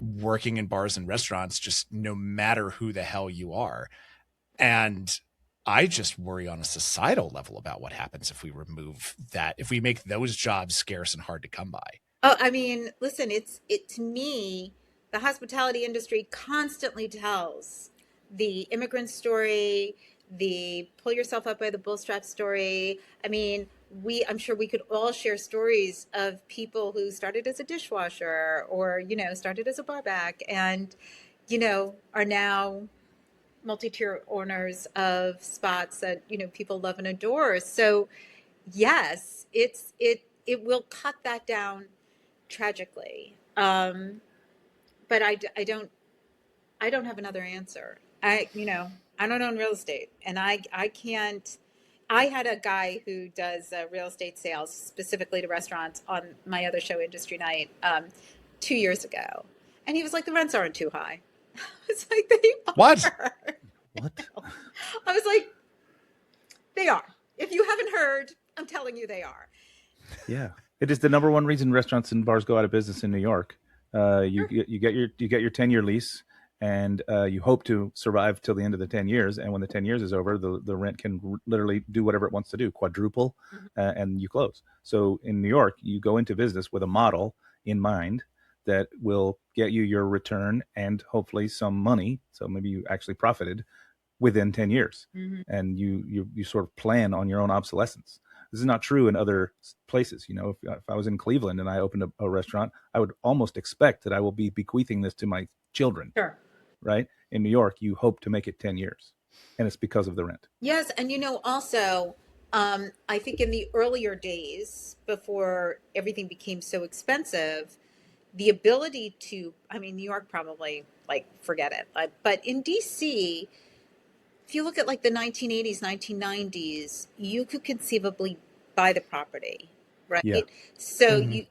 Speaker 3: working in bars and restaurants, just no matter who the hell you are. And I just worry on a societal level about what happens if we remove that, if we make those jobs scarce and hard to come by.
Speaker 4: Oh, I mean, listen, to me, the hospitality industry constantly tells the immigrant story, the pull yourself up by the bootstrap story. I mean, I'm sure we could all share stories of people who started as a dishwasher or, started as a barback and, are now multi-tier owners of spots that, people love and adore. So yes, it will cut that down tragically. But I don't have another answer. I don't own real estate, and I can't. I had a guy who does real estate sales specifically to restaurants on my other show, Industry Night, 2 years ago, and he was like, the rents aren't too high. It's like, they are.
Speaker 3: What?
Speaker 4: I was like, they are. If you haven't heard, I'm telling you, they are.
Speaker 2: Yeah, it is the number one reason restaurants and bars go out of business in New York. You get your 10-year lease, and you hope to survive till the end of the 10 years. And when the 10 years is over, the rent can literally do whatever it wants to do, quadruple, and you close. So in New York, you go into business with a model in mind that will get you your return and hopefully some money. So maybe you actually profited within 10 years, and you sort of plan on your own obsolescence. This is not true in other places. If I was in Cleveland and I opened a restaurant, I would almost expect that I will be bequeathing this to my children.
Speaker 4: Sure.
Speaker 2: Right? In New York, you hope to make it 10 years, and it's because of the rent.
Speaker 4: Yes. And, also, I think in the earlier days, before everything became so expensive, the ability to, New York probably, forget it. But in DC, if you look at the 1980s, 1990s, you could conceivably buy the property, right?
Speaker 2: Yeah.
Speaker 4: So you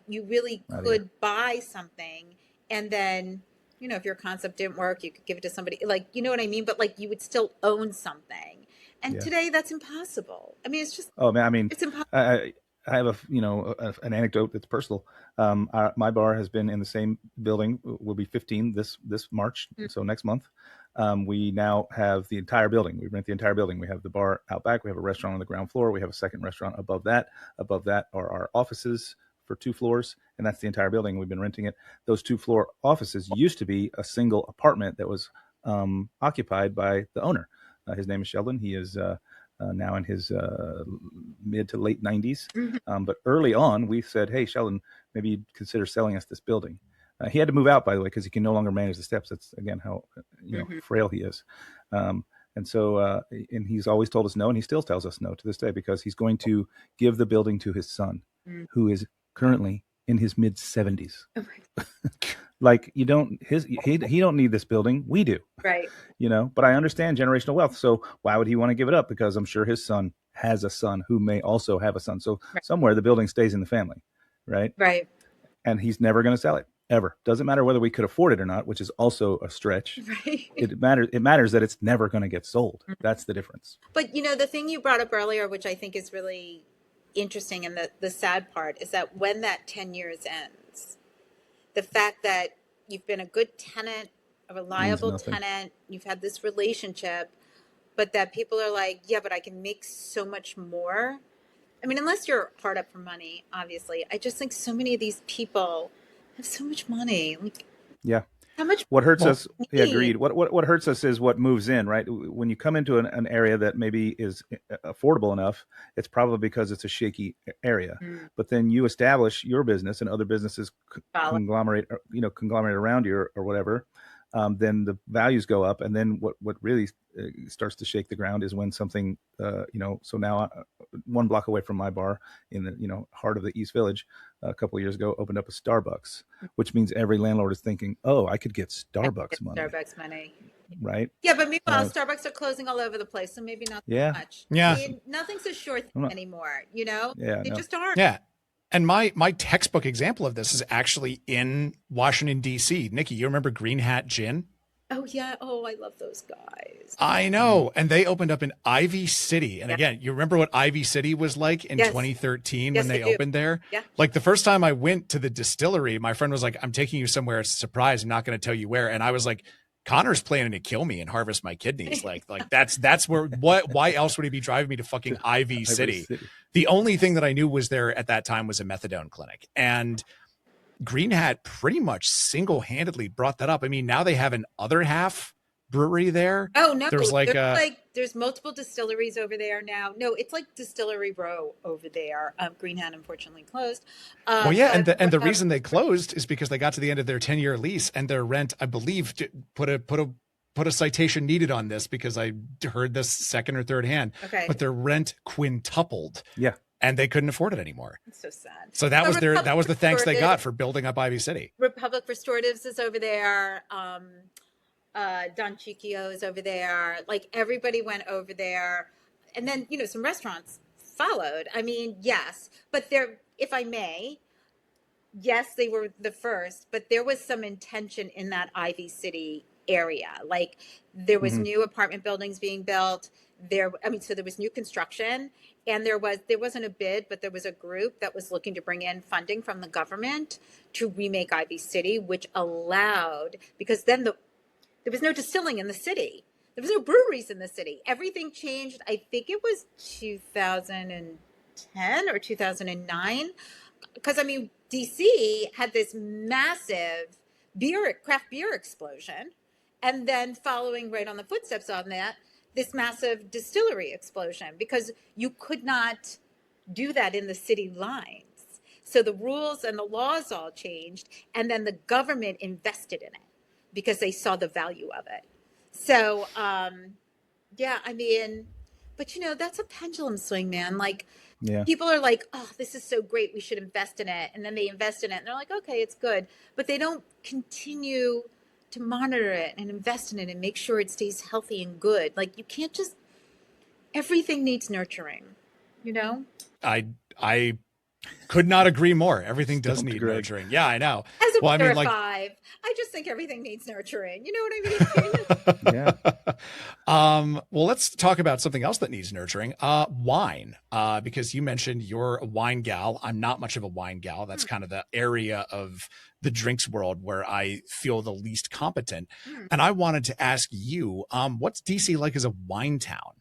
Speaker 4: really could buy something, and then, if your concept didn't work, you could give it to somebody, you know what I mean? But you would still own something. And today that's impossible. It's just, it's impossible.
Speaker 2: I have an anecdote that's personal. My bar has been in the same building. Will be 15 this March. So next month. We now have the entire building. We rent the entire building. We have the bar out back. We have a restaurant on the ground floor. We have a second restaurant above that. Above that are our offices for 2 floors, and that's the entire building. We've been renting it. Those 2-floor offices used to be a single apartment that was occupied by the owner. His name is Sheldon. He is now in his mid to late 90s. But early on, we said, hey, Sheldon, maybe you'd consider selling us this building. He had to move out, by the way, because he can no longer manage the steps. That's, again, how frail he is. And so and he's always told us no, and he still tells us no to this day, because he's going to give the building to his son, who is currently in his mid 70s. He don't need this building. We do.
Speaker 4: Right.
Speaker 2: But I understand generational wealth. So why would he want to give it up? Because I'm sure his son has a son who may also have a son. So somewhere the building stays in the family. Right.
Speaker 4: Right.
Speaker 2: And he's never going to sell it. Ever. Doesn't matter whether we could afford it or not, which is also a stretch.
Speaker 4: Right.
Speaker 2: It matters that it's never going to get sold. That's the difference.
Speaker 4: But, the thing you brought up earlier, which I think is really interesting, and the sad part, is that when that 10 years ends, the fact that you've been a good tenant, a reliable tenant, you've had this relationship, but that people are like, yeah, but I can make so much more. Unless you're hard up for money, obviously. I just think so many of these people have so much money. How much?
Speaker 2: What hurts us? Yeah, agreed. What hurts us is what moves in, right? When you come into an area that maybe is affordable enough, it's probably because it's a shaky area. But then you establish your business, and other businesses conglomerate around you or whatever. then the values go up. And then what really starts to shake the ground is when something, so now one block away from my bar in the, heart of the East Village, a couple of years ago, opened up a Starbucks, which means every landlord is thinking, oh, I could get Starbucks money.
Speaker 4: Starbucks money.
Speaker 2: Right.
Speaker 4: Yeah, but meanwhile, Starbucks are closing all over the place, so maybe not so much.
Speaker 3: Yeah.
Speaker 4: I mean, nothing's a sure thing anymore,
Speaker 2: Yeah,
Speaker 4: they just aren't.
Speaker 3: Yeah. And my textbook example of this is actually in Washington, D.C. Nycci, you remember Green Hat Gin?
Speaker 4: Oh, yeah. Oh, I love those guys.
Speaker 3: I know. And they opened up in Ivy City. And again, you remember what Ivy City was like in 2013 when they opened there?
Speaker 4: Yeah.
Speaker 3: Like the first time I went to the distillery, my friend was like, I'm taking you somewhere. It's a surprise. I'm not going to tell you where. And I was like, Connor's planning to kill me and harvest my kidneys. Like that's where, why else would he be driving me to fucking Ivy City? The only thing that I knew was there at that time was a methadone clinic. And Green Hat pretty much single-handedly brought that up. I mean, now they have an other half brewery there.
Speaker 4: Oh, no.
Speaker 3: There's
Speaker 4: multiple distilleries over there now. No, it's like Distillery Row over there. Green Hat unfortunately closed.
Speaker 3: Well, yeah, and the reason they closed is because they got to the end of their 10-year lease and their rent, I believe, put a citation needed on this because I heard this second or third hand.
Speaker 4: Okay.
Speaker 3: But their rent quintupled.
Speaker 2: Yeah.
Speaker 3: And they couldn't afford it anymore.
Speaker 4: It's so sad.
Speaker 3: So that was the thanks they got for building up Ivy City.
Speaker 4: Republic Restoratives is over there. Don Cicchio is over there. Like everybody went over there. And then, some restaurants followed. I mean, yes, but if I may, yes, they were the first, but there was some intention in that Ivy City area. Like there was new apartment buildings being built so there was new construction, and there wasn't a bid, but there was a group that was looking to bring in funding from the government to remake Ivy City, which allowed, because then there was no distilling in the city. There was no breweries in the city. Everything changed. I think it was 2010 or 2009. Because, DC had this massive craft beer explosion. And then following right on the footsteps on that, this massive distillery explosion, because you could not do that in the city lines. So the rules and the laws all changed. And then the government invested in it because they saw the value of it. So, but that's a pendulum swing, man. Like, people are like, oh, this is so great, we should invest in it. And then they invest in it and they're like, okay, it's good. But they don't continue to monitor it and invest in it and make sure it stays healthy and good. Like, you can't just, everything needs nurturing,
Speaker 3: I could not agree more. Everything does need nurturing. Yeah, I know.
Speaker 4: As a mother of five, I just think everything needs nurturing. You know what I mean?
Speaker 3: Well, let's talk about something else that needs nurturing. Wine. Because you mentioned you're a wine gal. I'm not much of a wine gal. That's kind of the area of the drinks world where I feel the least competent. And I wanted to ask you, what's DC like as a wine town?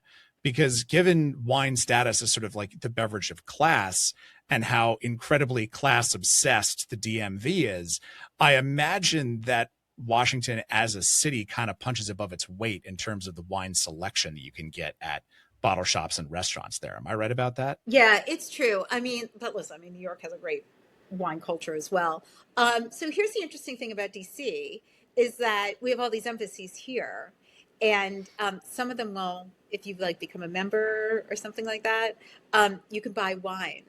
Speaker 3: Because given wine status is sort of like the beverage of class and how incredibly class obsessed the DMV is, I imagine that Washington as a city kind of punches above its weight in terms of the wine selection that you can get at bottle shops and restaurants there. Am I right about that?
Speaker 4: Yeah, it's true. But listen, New York has a great wine culture as well. So here's the interesting thing about DC is that we have all these embassies here. And some of them will, if you become a member or something like that, you can buy wine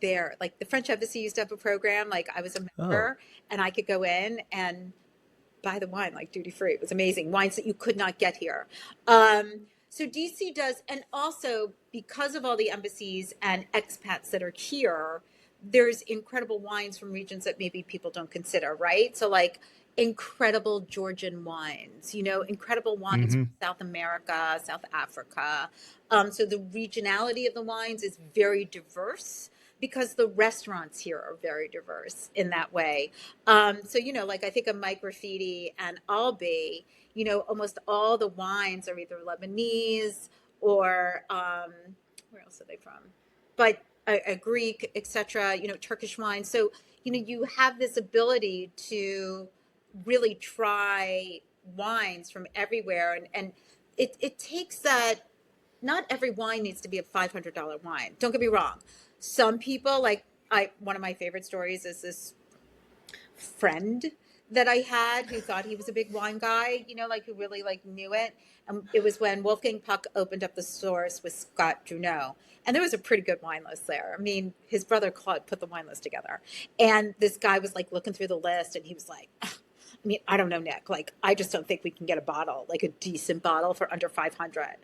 Speaker 4: there. Like the French embassy used to have a program. Like I was a member and I could go in and buy the wine like duty free. It was amazing. Wines that you could not get here. So DC does. And also because of all the embassies and expats that are here, there's incredible wines from regions that maybe people don't consider, right? So like incredible Georgian wines, incredible wines from South America, South Africa. So the regionality of the wines is very diverse because the restaurants here are very diverse in that way. So, I think of Mike Graffiti and Albi, almost all the wines are either Lebanese or where else are they from? But a Greek, etc., Turkish wine. So, you have this ability to really try wines from everywhere. And it takes that, not every wine needs to be a $500 wine. Don't get me wrong. Some people, one of my favorite stories is this friend that I had who thought he was a big wine guy, like who really like knew it. And it was when Wolfgang Puck opened up the stores with Scott Druneau. And there was a pretty good wine list there. I mean, his brother Claude put the wine list together. And this guy was like looking through the list and he was like, I mean, I don't know, Nick. Like, I just don't think we can get a bottle, like a decent bottle for under 500.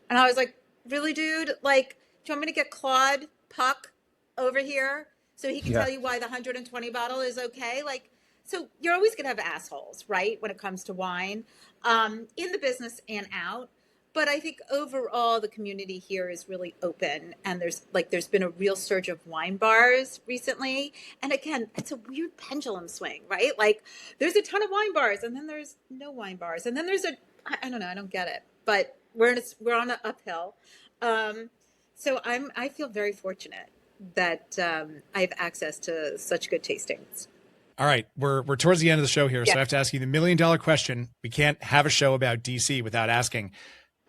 Speaker 4: And I was like, really, dude? Like, do you want me to get Claude Puck over here so he can tell you why the 120 bottle is okay? Like, so you're always going to have assholes, right? When it comes to wine, in the business and out. But I think overall the community here is really open, and there's been a real surge of wine bars recently. And again, it's a weird pendulum swing, right? Like there's a ton of wine bars, and then there's no wine bars, and then there's I don't know, I don't get it, but we're on an uphill. So I feel very fortunate that I have access to such good tastings.
Speaker 3: All right, we're towards the end of the show here, so
Speaker 4: Yeah.
Speaker 3: I have to ask you the $1 million question. We can't have a show about DC without asking.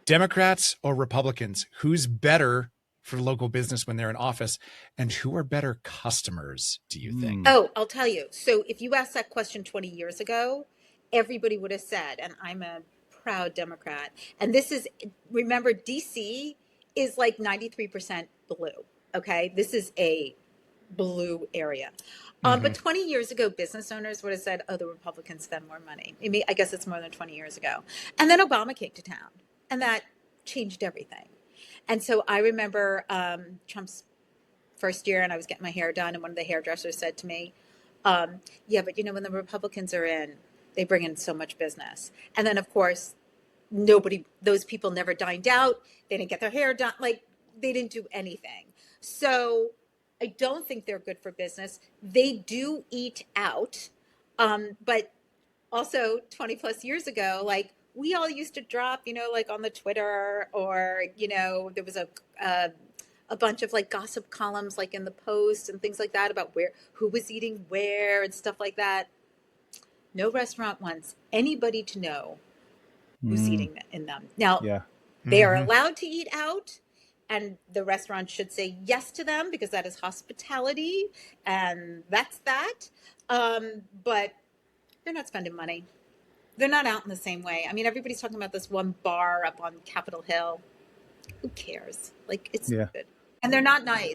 Speaker 3: Democrats or Republicans, who's better for local business when they're in office, and who are better customers, do you think?
Speaker 4: Oh, I'll tell you. So if you asked that question 20 years ago, everybody would have said, and I'm a proud Democrat. And remember, DC is like 93% blue. Okay. This is a blue area. But 20 years ago, business owners would have said, oh, the Republicans spend more money. I guess it's more than 20 years ago. And then Obama came to town. And that changed everything. And so I remember Trump's first year, and I was getting my hair done, and one of the hairdressers said to me, yeah, but when the Republicans are in, they bring in so much business. And then, of course, those people never dined out. They didn't get their hair done. Like, they didn't do anything. So I don't think they're good for business. They do eat out. But also 20 plus years ago, like, we all used to drop, like on the Twitter, or, there was a bunch of like gossip columns, like in the Post and things like that about who was eating where and stuff like that. No restaurant wants anybody to know who's eating in them. Now, they are allowed to eat out, and the restaurant should say yes to them because that is hospitality, and that's that. But they're not spending money. They're not out in the same way. I mean, everybody's talking about this one bar up on Capitol Hill. Who cares? Like, it's stupid. And they're not nice.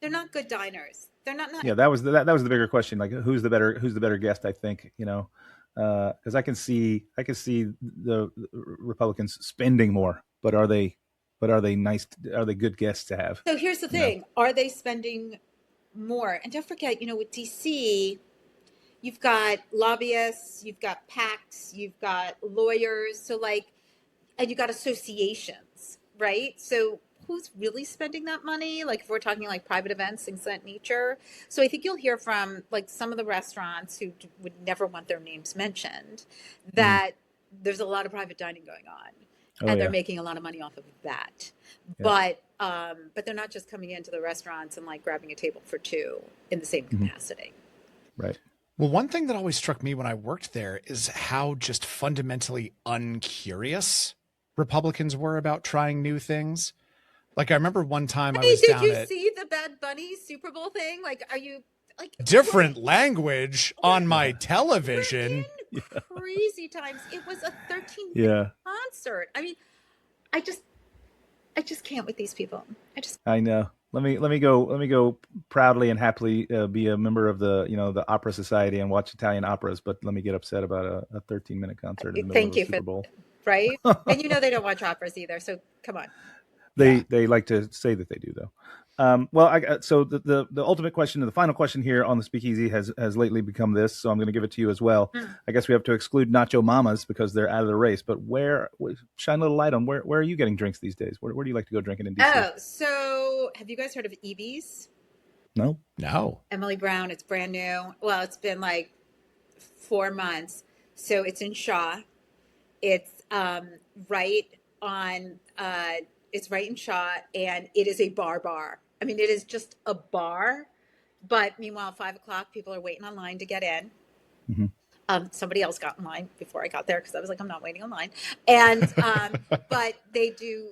Speaker 4: They're not good diners. They're not nice.
Speaker 2: Yeah, that was the bigger question. Like, who's the better guest? I think, because I can see the Republicans spending more, but are they nice? Are they good guests to have?
Speaker 4: So here's the thing: are they spending more? And don't forget, with DC, you've got lobbyists, you've got PACs, you've got lawyers. So and you've got associations, right? So who's really spending that money? Like, if we're talking like private events, things of that nature. So I think you'll hear from like some of the restaurants who would never want their names mentioned that there's a lot of private dining going on, and they're making a lot of money off of that. But they're not just coming into the restaurants and like grabbing a table for two in the same capacity.
Speaker 2: Right.
Speaker 3: Well, one thing that always struck me when I worked there is how just fundamentally uncurious Republicans were about trying new things. Like, I remember one time I was down
Speaker 4: Did you
Speaker 3: at
Speaker 4: see the Bad Bunny Super Bowl thing? Like, are you like
Speaker 3: different language on my television?
Speaker 4: Crazy times. It was a 13-minute concert. I mean, I just can't with these people.
Speaker 2: I know. Let me go proudly and happily be a member of the Opera Society and watch Italian operas, but let me get upset about a 13-minute concert in the middle of the Super Bowl.
Speaker 4: Right? And they don't watch operas either, so come on.
Speaker 2: They like to say that they do, though. So the ultimate question and the final question here on the Speakeasy has lately become this, so I'm going to give it to you as well. I guess we have to exclude Nacho Mamas because they're out of the race, but shine a little light on where are you getting drinks these days? Where do you like to go drinking in DC?
Speaker 4: Oh, so have you guys heard of EB's?
Speaker 2: No.
Speaker 4: Emily Brown, it's brand new. Well, it's been like 4 months. So it's in Shaw. It's right in Shaw, and it is a bar. I mean, it is just a bar. But meanwhile, 5 o'clock, people are waiting online to get in. Somebody else got in line before I got there because I was like, I'm not waiting online. And but they do.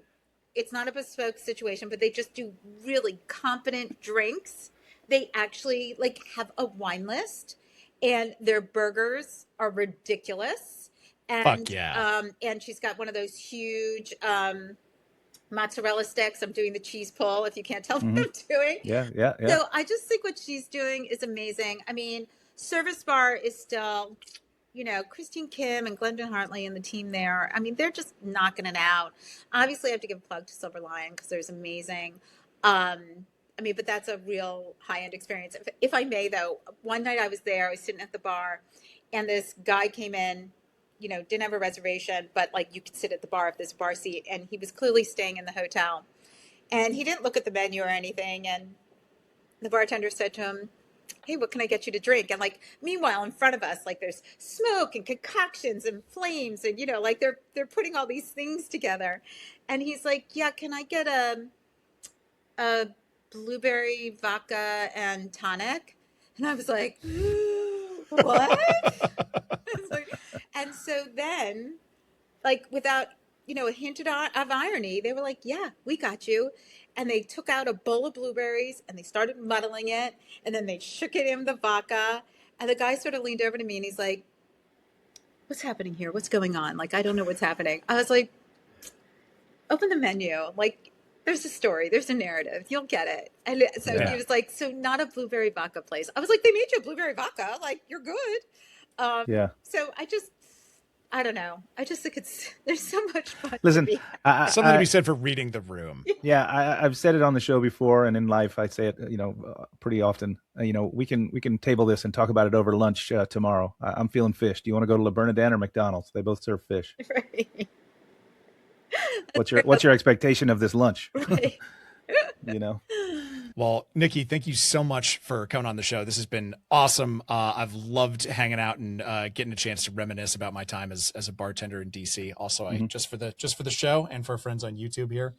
Speaker 4: It's not a bespoke situation, but they just do really competent drinks. They actually like have a wine list, and their burgers are ridiculous. And,
Speaker 3: Fuck yeah.
Speaker 4: And she's got one of those huge mozzarella sticks. I'm doing the cheese pull, if you can't tell what I'm doing.
Speaker 2: Yeah.
Speaker 4: So I just think what she's doing is amazing. I mean, Service Bar is still, Christine Kim and Glendon Hartley and the team there. I mean, they're just knocking it out. Obviously, I have to give a plug to Silver Lion because there's amazing. But that's a real high-end experience. If I may, though, one night I was there, I was sitting at the bar, and this guy came in, didn't have a reservation, but like you could sit at the bar if there's a bar seat, and he was clearly staying in the hotel. And he didn't look at the menu or anything, and the bartender said to him, "Hey, what can I get you to drink?" And like, meanwhile, in front of us, like there's smoke and concoctions and flames, and like they're putting all these things together. And he's like, "Yeah, can I get a blueberry vodka and tonic?" And I was like, "What?" And so then, like without a hint of irony, they were like, "Yeah, we got you." And they took out a bowl of blueberries and they started muddling it. And then they shook it in the vodka. And the guy sort of leaned over to me and he's like, "What's happening here? What's going on? Like, I don't know what's happening." I was like, "Open the menu. Like, there's a story. There's a narrative. You'll get it." And so he was like, "So not a blueberry vodka place." I was like, "They made you a blueberry vodka. Like, you're good." So I don't know. I just think there's so much fun.
Speaker 2: Listen,
Speaker 3: Something to be said for reading the room.
Speaker 2: Yeah, I've said it on the show before, and in life, I say it, pretty often. We can table this and talk about it over lunch tomorrow. I'm feeling fish. Do you want to go to La Bernardin or McDonald's? They both serve fish.
Speaker 4: Right.
Speaker 2: What's your expectation of this lunch?
Speaker 4: Right.
Speaker 3: Well, Nycci, thank you so much for coming on the show. This has been awesome. I've loved hanging out and getting a chance to reminisce about my time as a bartender in DC. Also, just for the show and for our friends on YouTube here,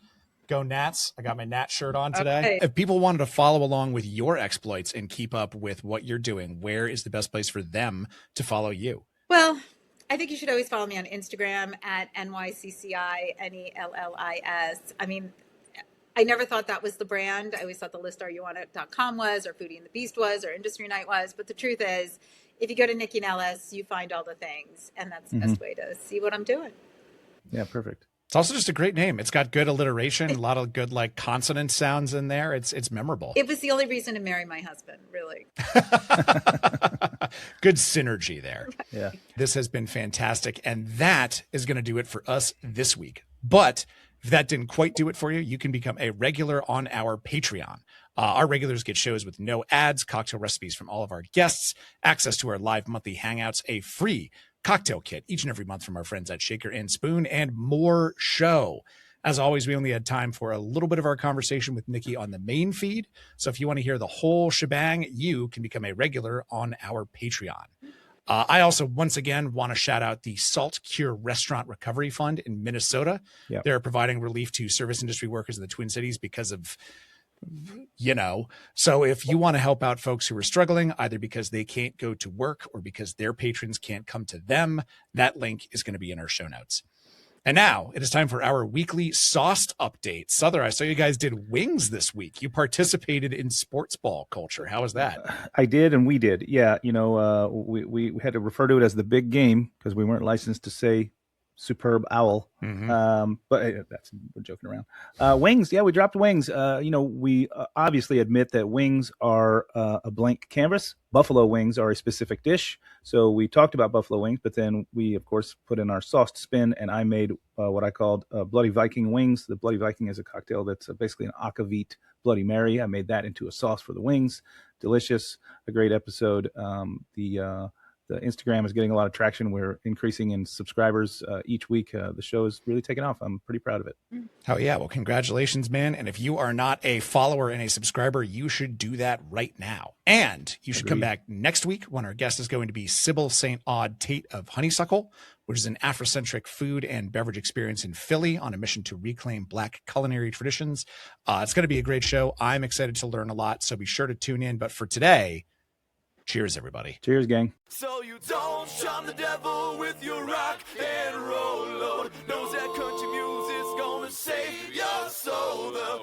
Speaker 3: go Nats. I got my Nat shirt on today.
Speaker 4: Okay.
Speaker 3: If people wanted to follow along with your exploits and keep up with what you're doing, where is the best place for them to follow you?
Speaker 4: Well, I think you should always follow me on Instagram at NYCCINELLIS. I mean, I never thought that was the brand. I always thought the listareyounit.com was, or Foodie and the Beast was, or Industry Night was. But the truth is, if you go to Nycci Nellis, you find all the things. And that's the best way to see what I'm doing.
Speaker 2: Yeah, perfect.
Speaker 3: It's also just a great name. It's got good alliteration, a lot of good like consonant sounds in there. It's memorable.
Speaker 4: It was the only reason to marry my husband, really.
Speaker 3: Good synergy there.
Speaker 2: Yeah.
Speaker 3: This has been fantastic. And that is going to do it for us this week. But if that didn't quite do it for you, you can become a regular on our Patreon. Our regulars get shows with no ads, cocktail recipes from all of our guests, access to our live monthly hangouts, a free cocktail kit each and every month from our friends at Shaker and Spoon, and more show. As always, we only had time for a little bit of our conversation with Nycci on the main feed. So if you want to hear the whole shebang, you can become a regular on our Patreon. I also, once again, want to shout out the Salt Cure Restaurant Recovery Fund in Minnesota.
Speaker 2: Yep. They're
Speaker 3: They're providing relief to service industry workers in the Twin Cities because of, so if you want to help out folks who are struggling, either because they can't go to work or because their patrons can't come to them, that link is going to be in our show notes. And now it is time for our weekly sauced update. Sother, I saw you guys did wings this week. You participated in sports ball culture. How was that?
Speaker 2: I did, and we did. Yeah, we had to refer to it as the big game because we weren't licensed to say superb owl. But we're joking around. Wings, yeah, we dropped wings. We obviously admit that wings are a blank canvas. Buffalo wings are a specific dish. So we talked about buffalo wings, but then we, of course, put in our sauced spin, and I made what I called Bloody Viking wings. The Bloody Viking is a cocktail that's basically an akavit Bloody Mary. I made that into a sauce for the wings. Delicious, a great episode. The Instagram is getting a lot of traction. We're increasing in subscribers each week. The show is really taking off. I'm pretty proud of it.
Speaker 3: Oh, yeah. Well, congratulations, man. And if you are not a follower and a subscriber, you should do that right now. And you should come back next week when our guest is going to be Sybil St. Aud Tate of Honeysuckle, which is an Afrocentric food and beverage experience in Philly on a mission to reclaim Black culinary traditions. It's going to be a great show. I'm excited to learn a lot, so be sure to tune in. But for today, cheers, everybody.
Speaker 2: Cheers, gang.
Speaker 1: So you don't charm the devil with your rock and roll load. Knows that country music's gonna save your soul. The